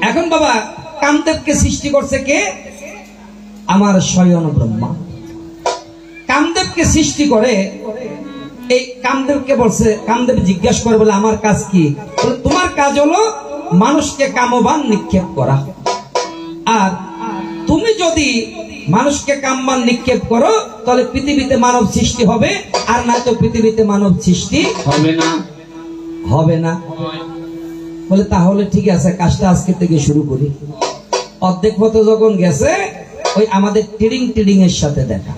এখন বাবা কামদেবকে সৃষ্টি করছে কে? আমার স্বয়ং ব্রহ্মা। কামদেবকে সৃষ্টি করে এই কামদেবকে বলছে, কামদেব জিজ্ঞাসা করে বলে আমার কাজ কি? বলে তোমার কাজ হলো মানুষকে কামবান নিক্ষেপ করা। আর তুমি যদি মানুষকে কামবান নিক্ষেপ করো তাহলে পৃথিবীতে মানব সৃষ্টি হবে, আর না তো পৃথিবীতে মানব সৃষ্টি হবে না। হবে না। বলে তাহলে ঠিক আছে, কাজটা আজকে থেকে শুরু করি। অর্ধেক পথে যখন গেছে, ওই আমাদের টিডিং এর সাথে দেখা।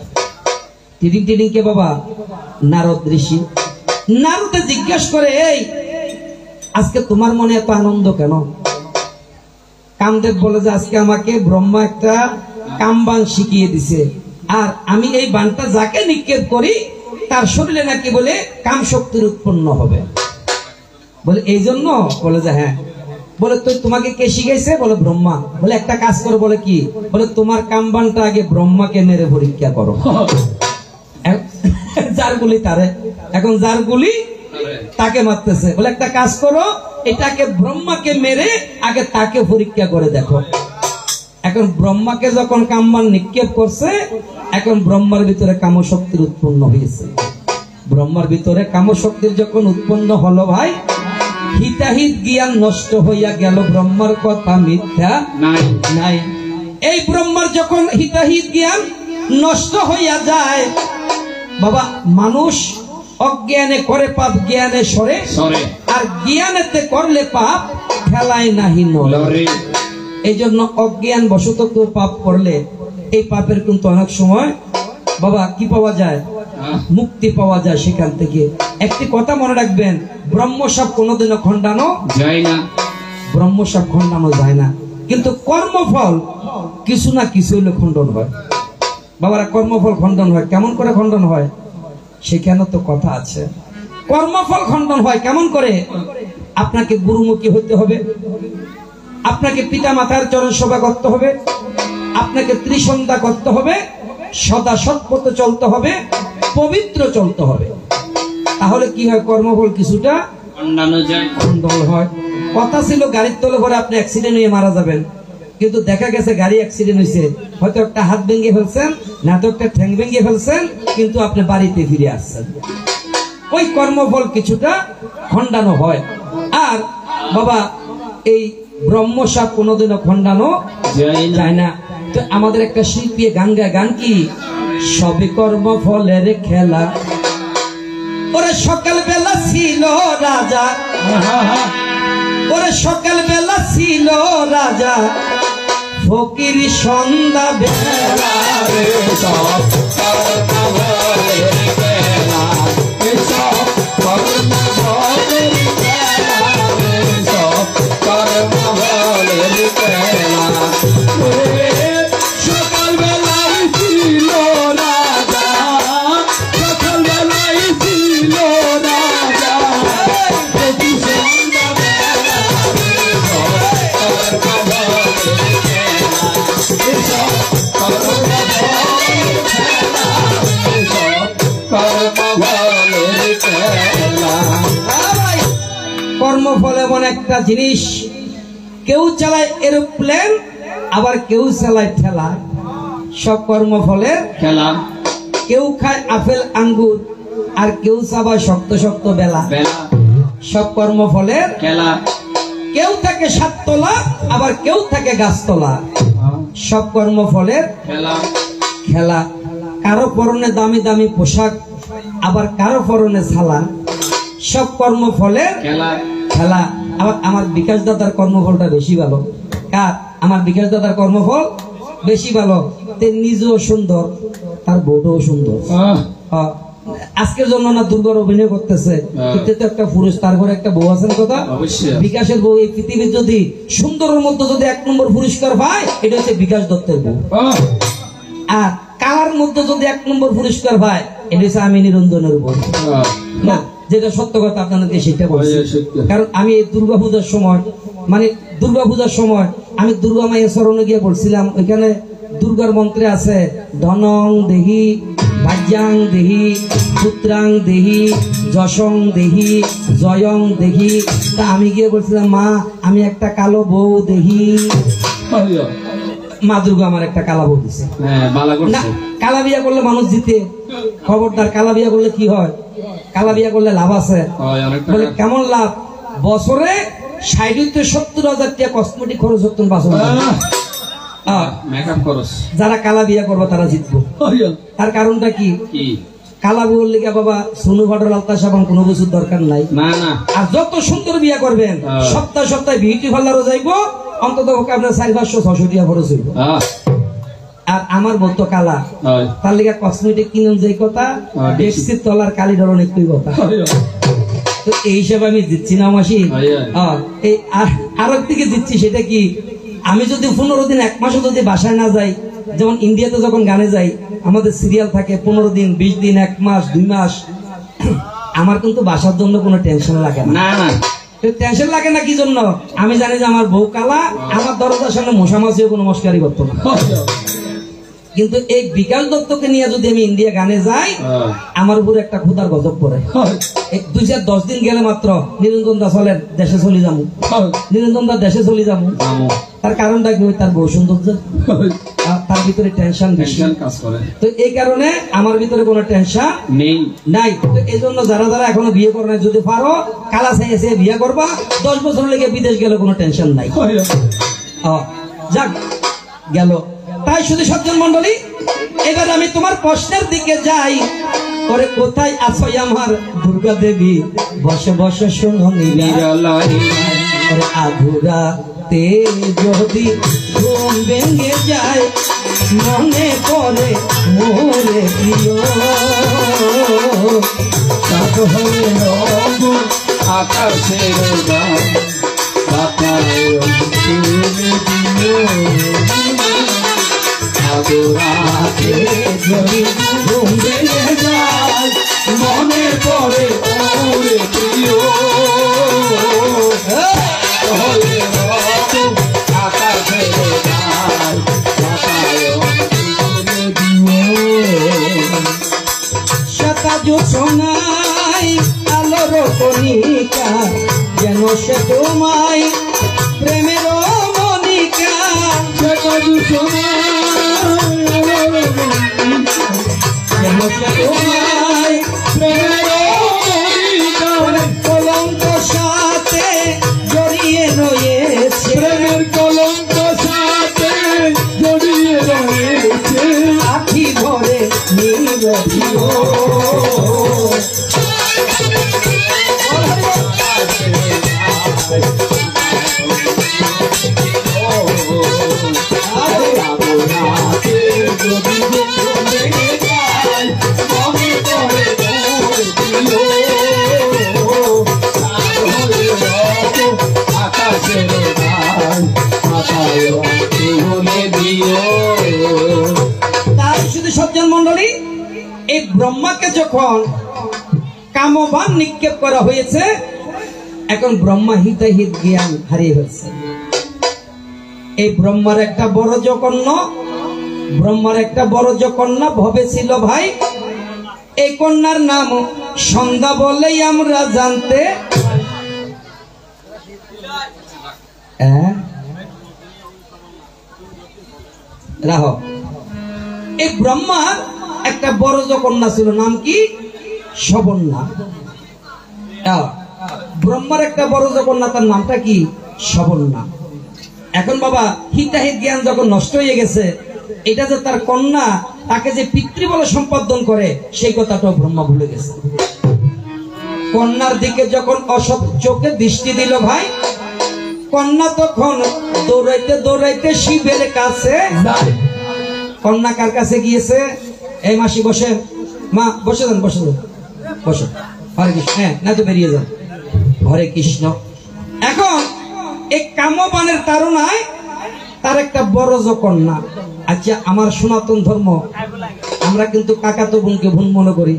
টিডিং কে বাবা? নারদ ঋষি। নারদে জিজ্ঞাসা করে, এই আজকে তোমার মনে এত আনন্দ কেন? কামদেব বলে যে আজকে আমাকে ব্রহ্মা একটা কামবান শিখিয়ে দিছে, আর আমি এই বানটা যাকে নিক্ষেপ করি তার শরীরে নাকি বলে কাম শক্তির উৎপন্ন হবে। বলে এই জন্য? বলে যে হ্যাঁ। বলে তোমাকে কে শিখাইছে? বলে ব্রহ্মা। বলে একটা কাজ করো। বলে কি? বলে তোমার কামবানটা আগে ব্রহ্মাকে মেরে পরীক্ষা করো। যার গুলি তারে, এখন যার গুলি তাকে মারতেছে। বলে একটা কাজ করো, এটাকে ব্রহ্মাকে মেরে আগে তাকে পরীক্ষা করে দেখো। এখন ব্রহ্মাকে যখন কামবান নিক্ষেপ করছে, এখন ব্রহ্মার ভিতরে কামশক্তির উৎপন্ন হয়েছে। ব্রহ্মার ভিতরে কামশক্তির যখন উৎপন্ন হলো ভাই, হিতাহিত জ্ঞান নষ্ট হইয়া গেল, ব্রহ্মার কথা মিথ্যা নাই। এই ব্রহ্মার যখন হিতাহিত জ্ঞান নষ্ট হইয়া যায় বাবা, মানুষ অজ্ঞানে করে পাপ, জ্ঞানে সরে, আর জ্ঞানেতে করলে পাপ খেলায় নাহি নড়ে। এই জন্য অজ্ঞান বশত কেউ পাপ করলে এই পাপের কিন্তু অনেক সময় বাবা কি পাওয়া যায়? মুক্তি পাওয়া যায় সেখান থেকে। একটি কথা মনে রাখবেন, ব্রহ্মসাপ কোনোদিনও খণ্ডানো যায় না। ব্রহ্মসাপ খণ্ডানো যায় না, কিন্তু কর্মফল কিছু না কিছু হলে খণ্ডন হয়। বাবারা, কর্মফল খণ্ডন হয়। কেমন করে খণ্ডন হয়? সেখানে তো কথা আছে। কর্মফল খণ্ডন হয় কেমন করে? আপনাকে গুরুমুখী হতে হবে, আপনাকে পিতা মাতার চরণ সেবা করতে হবে, আপনাকে ত্রিসন্ধ্যা করতে হবে, সদা সৎপথে চলতে হবে, পবিত্র চলতে হবে। তাহলে কি হয়? কর্মফল কিছুটা খণ্ডন হয়। কথা ছিল গাড়ির তলে করে আপনি অ্যাক্সিডেন্ট হয়ে মারা যাবেন, কিন্তু দেখা গেছে গাড়ি অ্যাক্সিডেন্ট হয়েছে, হয়তো একটা হাত ভেঙে ফেলছেন, না তো একটা ঠ্যাং ভেঙে ফেলছেন, কিন্তু আপনি বাড়িতে ফিরে আসছেন। ওই কর্মফল কিছুটা খণ্ডানো হয়। আর বাবা, এই ব্রহ্মসাপ কোনোদিনও খণ্ডানো যায় না। তো আমাদের একটা শিল্পী গান গায়, গান কি? সবে কর্মফলের খেলা। ওরে সকাল বেলা ছিল রাজা, ওরে সকাল বেলা ছিল রাজা, ফকির সন্ধ্যা বেলা রে, সব কর্মফলের খেলা, সব কর্মফলের খেলা রে, সব কর্মফলের খেলা। সকাল বেলায় ছিল রাজা, সকাল বেলায় ছিল রাজা, প্রতি সন্ধ্যা বেলা কর্মফল এমন একটা জিনিস, কেউ চালায় এরোপ্লেন, আবার কেউ চালায় ঠেলা। সব কর্মফলের খেলা। কেউ খায় আপেল আঙ্গুর, আর কেউ চাবায় শক্ত শক্ত বেলা। সব কর্মফলের খেলা। কেউ থাকে সাততলা, আবার কেউ থাকে গাছতলা। সব কর্মফলের খেলা। কারো পরনে দামি দামি পোশাক, আবার কারো পরনে ছালা। সব কর্মফলের খেলা। আবার আমার বিকাশ দাদার কর্মফলটা বেশি ভালো। কার? আমার বিকাশ দাদার কর্মফল বেশি ভালো। তে নিজেও সুন্দর, তার বউটাও সুন্দর। আজকের জন্য না দুর্গার অভিনয় করতেছে, কিন্তু তো একটা পুরুষ, তার ঘরে একটা বউ আছেন কথা। বিকাশের বউ এই পৃথিবীর যদি সুন্দরের মধ্যে যদি 1 নম্বর পুরস্কার পায়, এটা হচ্ছে বিকাশ দত্তের বউ। আর কালার মধ্যে যদি 1 নম্বর পুরস্কার পায়, এটা হচ্ছে আমি নিরঞ্জনের বউ। না, যেটা সত্য কথা আপনাদেরকে সেটা বলছি। কারণ আমি এই দুর্গাপূজার সময়, মানে দুর্গাপূজার সময় আমি দুর্গা মায়ের চরণে গিয়ে বলছিলাম, ওইখানে দুর্গার মন্ত্রে আছে ধনং দেহি, ভাজ্যাং দেহি, পুত্রাং দেহি, যশং দেহি, জয়ং দেহি। তা আমি গিয়ে বলছিলাম মা আমি একটা কালো বউ দেহি। মা দুর্গা আমার একটা কালা বউ দিছে। না কালা বিয়া করলে মানুষ জিতে, খবরদার। কালা বিয়া করলে কি হয়? কালা বিয়া করলে লাভ আছে। বলে কেমন লাভ? বছরে 60-70,000 টাকা কসমেটিক খরচ হতো বাসন। যারা কালা বিয়া করবো তারা জিতবো। তার কারণটা কি? কালা বউর লিখা বাবা সোনু ভাটর আলতা সাবান কোনো কিছুর দরকার নাই। আর যত সুন্দর বিয়া করবেন সপ্তাহে সপ্তাহে বিউটি পার্লারও যাইবো, অন্তত আপনার 400-500-600 টাকা খরচ হইব। আর আমার বলতো কালা, তার লিখা কসমেটিক কিনুন যে কথা, বেডশিট তলার কালি ধরন একটুই কথা। তো এই হিসাবে আমি দিচ্ছি না মাসি। এই আর দিকে দিচ্ছি, সেটা কি? আমি যদি 15 দিন 1 মাসও যদি বাসায় না যাই, যেমন ইন্ডিয়াতে যখন গানে যাই আমাদের সিরিয়াল থাকে 15 দিন 20 দিন 1 মাস 2 মাস, আমার কিন্তু বাসার জন্য কোনো টেনশন লাগে না। টেনশন লাগে না কি জন্য? আমি জানি যে আমার বউ কালা, আমার দরজার সামনে মশা মাছিও কোনো মস্কারি করতো না। কিন্তু এই বিকাশ দত্তকে নিয়ে যদি আমি ইন্ডিয়া গানে যাই, আমার উপর একটা ক্ষুধার গজব পড়ে। 2-10 দিন গেলে মাত্র নিরঞ্জন দা চলেন দেশে চলে যাবো, নিরঞ্জন দা দেশে চলে যাবো। তার কারণটা কি? তার বউ সৌন্দর্য, তার ভিতরে টেনশন কাজ করে। তো এই কারণে আমার ভিতরে কোনো টেনশন নাই। তো এই জন্য যারা যারা এখনো বিয়ে করে না, যদি পারো কালা চাইছে বিয়ে করবা, 10 বছর লেগে বিদেশ গেলে কোনো টেনশন নাই। যাক গেল। তাই শুধু সজ্জন মন্ডলী, এবার আমি তোমার প্রশ্নের দিকে যাই। ওরে কোথায় আছো আমার দুর্গা দেবী, বসে বসে শোনো নিরালাই। আধুরা তে যদি ঘুম ভেঙে যায়, মনে পড়ে মোরে প্রিয়। আকাশের গান বাতায় আদরাতে যদি ঘুম ভেঙে যায়, মনে পড়ে ওরে প্রিয়। আকাশের গান বাতায় শতাযু সোনাই আলোর কণিকা, যেন সে তোমায় প্রেমের মনিকা। শতাযু সোনাই যেন সে তোমায় প্রেমের মনিকা। কলঙ্ক সাথে জড়িয়ে রয়েছে, প্রেমের কলঙ্ক সাথে জড়িয়ে রয়েছে। আখি ভরে নিরবিও। তাই শুধু সজ্জন মন্ডলী, এই ব্রহ্মাকে যখন কামবান নিক্ষেপ করা হয়েছে, এখন ব্রহ্মা হিতাহিত জ্ঞান হারিয়ে ফেলছে। এই ব্রহ্মার একটা বড় কন্যা ভবে ছিল ভাই। এই কন্যার নাম সন্ধ্যা বলেই আমরা জানতে। রাহ, এই ব্রহ্মার একটা বড় কন্যা ছিল, নাম কি? শবন্যা। ব্রহ্মার একটা বড় কন্যা, তার নামটা কি? শবন্যা। এখন বাবা হিতাহিত জ্ঞান যখন নষ্ট হয়ে গেছে, এটা যে তার কন্যা, তাকে যে পিতৃ বলে সম্পাদন করে, সেই কথাটাও ব্রহ্মা ভুলে গেছে। কন্যার দিকে যখন অসৎ চোখে দৃষ্টি দিল ভাই, কন্যা তখন দৌড়াইতে দৌড়াইতে শিবের কাছে। কন্যা কার কাছে গিয়েছে? এই মাসি বসে, মা বসে যান, বসে যান, বসে। হরে কৃষ্ণ। হ্যাঁ, না তো বেরিয়ে যান। হরে কৃষ্ণ। এখন এই কামবানের তাড়নায় তার একটা বড় কন্যা। আচ্ছা, আমার সনাতন ধর্ম, আমরা কিন্তু কাকাতো বোনকে ভুল মনে করি,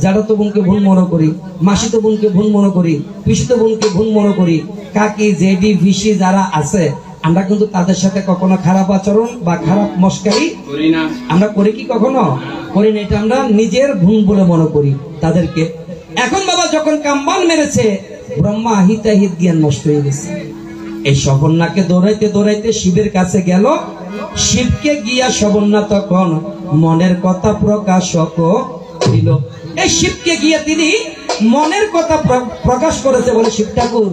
জাড়াতো বোনকে ভুল মনে করি, মাসিতো বোনকে ভুল মনে করি, পিসিতো বোনকে ভুল মনে করি। কাকি, জেডি, ভিসি যারা আছে, আমরা কিন্তু তাদের সাথে কখনো খারাপ আচরণ বা খারাপ মস্কারি করি না। আমরা করি কি কখনো? করি না। এটা আমরা নিজের ভুল বলে মনে করি তাদেরকে। এখন বাবা যখন কাম্বান মেরেছে, ব্রহ্মা হিতাহিত জ্ঞান নষ্ট হয়ে গেছে। এই শবন্যাকে দৌড়াইতে দৌড়াইতে শিবের কাছে গেল। শিবকে গিয়া শবন্যা তখন মনের কথা প্রকাশ দিল। এই শিবকে গিয়া তিনি মনের কথা প্রকাশ করেছে, বলে শিব ঠাকুর,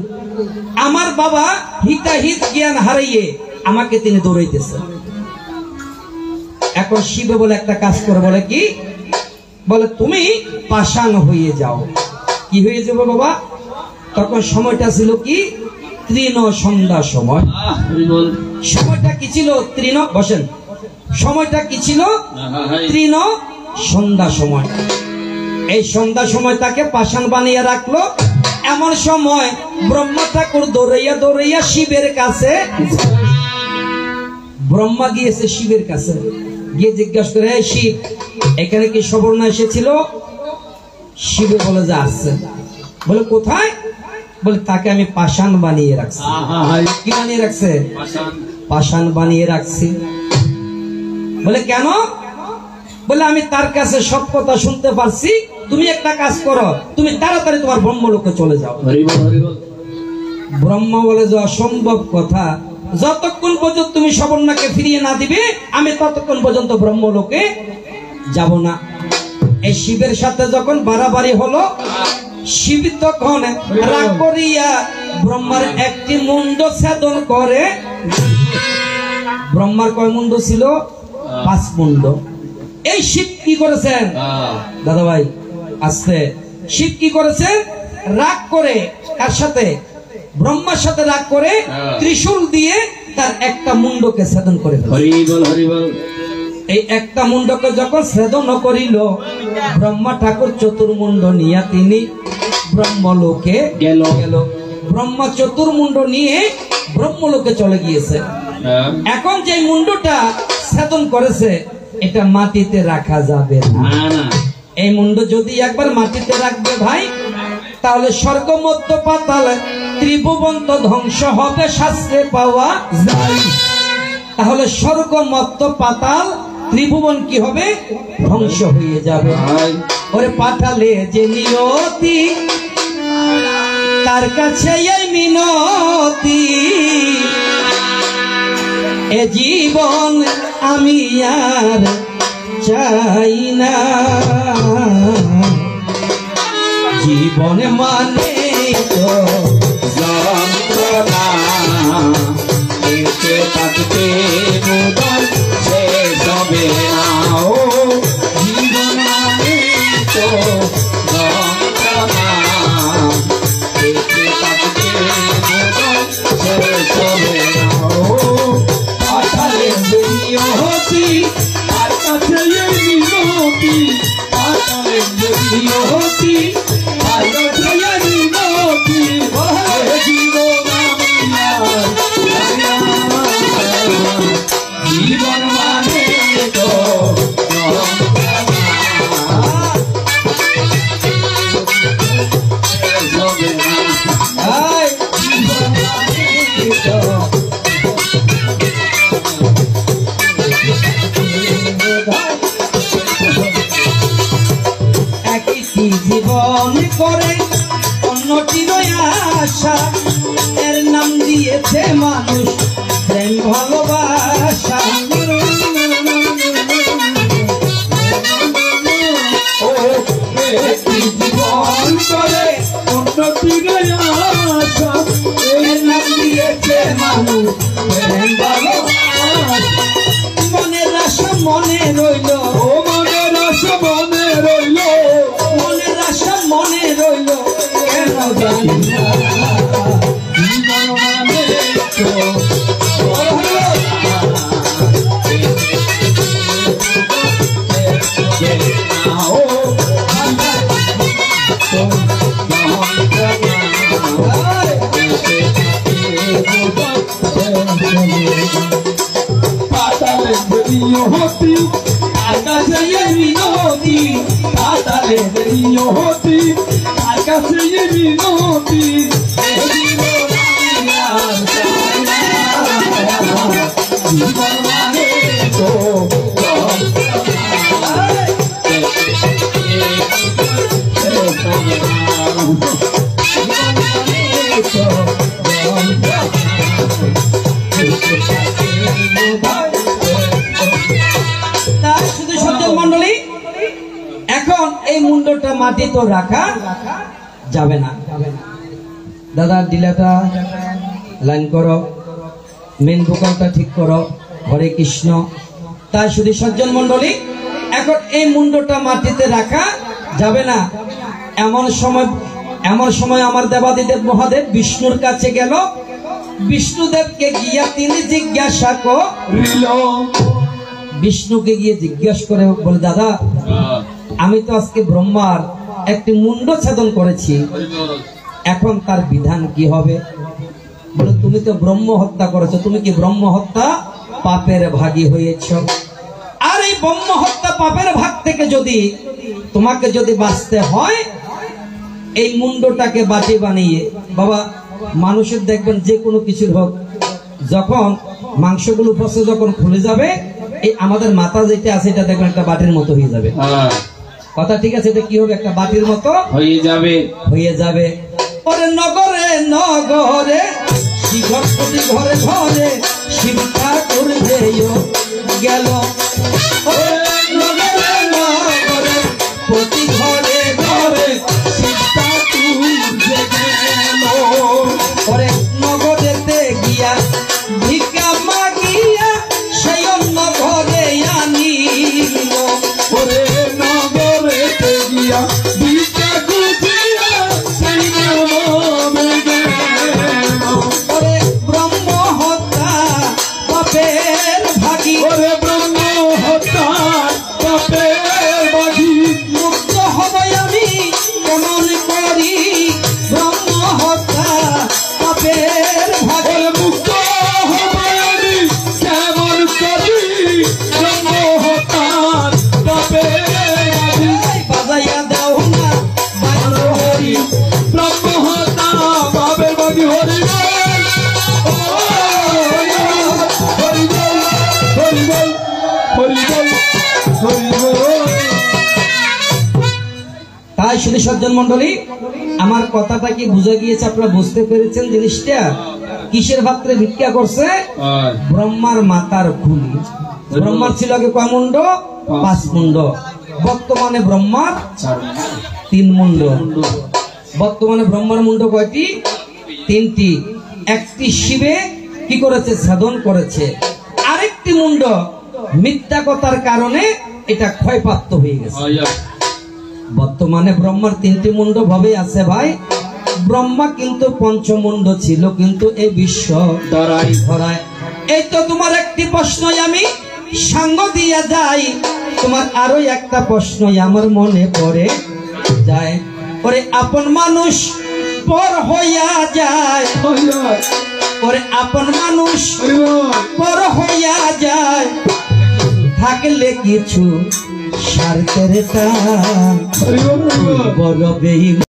আমার বাবা হিতাহিত জ্ঞান হারাইয়ে আমাকে তিনি দৌড়াইতেছে। এখন শিবে বলে একটা কাজ করে, বলে কি? বলে তুমি পাষাণ হয়ে যাও। কি হয়ে যাবো বাবা? তখন সময়টা ছিল কি? তৃণ সন্ধ্যা সময়। সময়টা কি ছিল? তৃণ, বসেন, সময়টা কি ছিল? তৃণ সন্ধ্যা সময়। এই সন্ধ্যা সময় তাকে পাষাণ বানিয়ে রাখলো। এমন সময় ব্রহ্মা ঠাকুর দৌড়াইয়া দৌড়াইয়া শিবের কাছে, ব্রহ্মা গিয়েছে শিবের কাছে, গিয়ে জিজ্ঞাসা করে, শিব, এখানে কি শবন্যা এসেছিল? শিবে বলে যে আসছে। বলে কোথায়? বলে তাকে আমি পাষাণ বানিয়ে রাখছি। কি বানিয়ে রাখছে? পাষাণ বানিয়ে রাখছি। বলে কেন? বলে আমি তার কাছে সব কথা শুনতে পারছি। তুমি একটা কাজ করো, তুমি তাড়াতাড়ি তোমার ব্রহ্মলোকে চলে যাও। ব্রহ্মা বলে যে অসম্ভব কথা, যতক্ষণ পর্যন্ত তুমি শবন্যাকে ফিরিয়ে না দিবে আমি ততক্ষণ পর্যন্ত ব্রহ্মলোকে যাব না। এই শিবের সাথে যখন বাড়াবাড়ি হলো, শিব তখন রাগ করিয়া ব্রহ্মার একটি মুন্ড ছেদন করে। ব্রহ্মার কয় মুন্ড ছিল? 5 মুন্ড। এই শিব কি করেছেন দাদা ভাই? আস্তে। শিব কি করেছেন? রাগ করে, কার সাথে? ব্রহ্মার সাথে রাগ করে ত্রিশূল দিয়ে তার একটা মুন্ডকে ছেদন করে দিল। এই একটা মুন্ডকে যখন ছেদন করিল, ব্রহ্মা ঠাকুর চতুর্মুণ্ড নিয়ে তিনি ব্রহ্মলোকে গেল। ব্রহ্মা চতুর্মুণ্ড নিয়ে ব্রহ্মলোকে চলে গিয়েছে। এখন যে মুন্ডটা ছেদন করেছে, এটা মাটিতে রাখা যাবে না। এই মুন্ড যদি একবার মাটিতে রাখবে ভাই, তাহলে স্বর্গ মধ্য পাতাল ত্রিভুবন তো ধ্বংস হবে, শাস্ত্রে পাওয়া যায়। তাহলে স্বর্গ মধ্য পাতাল ত্রিভুবন কি হবে? ধ্বংস হয়ে যাবে। ওরে পাঠালে যে নিয়তি, তার কাছে এই মিনতি, এ জীবন আমি আর চাই না। জীবন মানে তো যন্ত্রণা, এসে থাকতে মুদল শেষ হবে না। ও জীবন মানে তো যন্ত্রণা, এসে থাকতে মুদল শেষ হবে না। ও পাঠালে নিয়তি, তার কাছে এই মিনতি, পাঠালে নিয়তি, তার কাছে এই মিনতি, জীবন জীবন মানে তো একই জীবন করে অন্যটির আশা, এর নাম দিয়েছে মানুষ প্রেম ভালোবাসা। জীবন করে অন্যটির আশা, এর নাম দিয়েছে মানুষ প্রেম ভালোবাসা। মনের আশা মনে রইল, ও মনের আশা মনে রইল, মনের আশা মনে রইল, কেন জানি না। জীবন মানে তো পাতালে নিয়তি, আকাশে মিনতি, পাতালে নিয়তি, আকাশে মিনতি, জীবন আমি আর চাই না। তার শুধু সজ্জন মন্ডলী, এখন এই মুন্ডটা মাটি তো রাখা যাবে না। দাদা ডিলাটা লাইন করো, মেন ভোকালটা ঠিক করো। হরে কৃষ্ণ। তাই শুধু সজ্জন মন্ডলী, এখন এই মুন্ডটা মাটিতে রাখা যাবে না। এমন সময় আমার দেবাদিদেব মহাদেব বিষ্ণুর কাছে গেল। বিষ্ণুদেবকে গিয়া তিনি জিজ্ঞাসা করিল, বিষ্ণুকে গিয়ে জিজ্ঞাসা করে বলে, দাদা আমি তো আজকে ব্রহ্মার একটি মুন্ড ছেদন করেছি, এখন তার বিধান কি হবে? বলে, তুমি তো ব্রহ্ম হত্যা করেছো, তুমি কি ব্রহ্ম হত্যা পাপের ভাগী হয়েছ। আর এই ব্রহ্ম হত্যা পাপের ভাগ থেকে তোমাকে যদি বাঁচতে হয়, এই মুন্ডটাকে বাটি বানিয়ে, বাবা মানুষের দেখবেন যে কোনো কিছুর হোক, যখন মাংসগুলো পচে যখন খুলে যাবে, এই আমাদের মাথা যেটা আছে এটা দেখবেন একটা বাটির মতো হয়ে যাবে। কথা ঠিক আছে? এটা কি হবে? একটা বাটির মতো হয়ে যাবে। ওরে নগরে নগরে শিবর প্রতি ঘরে ঘরে শিব ঠাকুর গেল। নগরে নগরে প্রতি ঘরে ঘরে শিব ঠাকুর গেল। ওরে নগরেতে গিয়া ভিক্ষা মাগিয়া সেই অন্য ঘরে আনিল। ওরে নগরেতে গিয়া ভিক্ষা খুঁজিয়া সেই নামে গেল। ওরে ব্রহ্ম হত্যা পাপের ভাগী, ওরে ব্রহ্ম হত্যা পাপের ভাগী। মুক্ত হব আমি কেমন করি, ব্রহ্ম হত্যা পাপের ভাগী। ওরে মুক্ত হব আমি কেমন করি, ব্রহ্ম হত্যার পাপের ভাগী। বাজাইয়া দাও না বাজলো হরি, ব্রহ্ম হত্যা পাপের ভাগী। হরি হরি বল, হরি বল, হরি বল, হরি বল। তাই শুধু সজ্জন মন্ডলী, আমার কথাটা কি বুঝে গিয়েছে? আপনারা বুঝতে পেরেছেন জিনিসটা? কিসের পাত্রে ভিক্ষা করছে? ব্রহ্মার মাতার খুলি। ব্রহ্মার ছিল আগে কয় মুন্ড? 5 মুন্ড। বর্তমানে ব্রহ্মার 3 মুন্ড। বর্তমানে ব্রহ্মার মুন্ড কয়টি? 3টি। একটি শিবে কি করেছে? ছেদন করেছে। আরেকটি মুন্ড মিথ্যা কথার কারণে এটা ক্ষয়প্রাপ্ত হয়ে গেছে। বর্তমানে ব্রহ্মার 3টি মুন্ড ভাবে আছে ভাই। ব্রহ্মা কিন্তু পঞ্চমুন্ড ছিল, কিন্তু এই বিশ্ব ধরায়। এই তো তোমার একটি প্রশ্ন আমি সাঙ্গ দিয়া যাই, তোমার আরো একটা প্রশ্ন আমার মনে পড়ে যায়। ওরে আপন মানুষ পর হইয়া যায়, ওরে আপন মানুষ পর হইয়া যায়, থাকলে কিছু স্বার্থের টান বড় বেঈমান।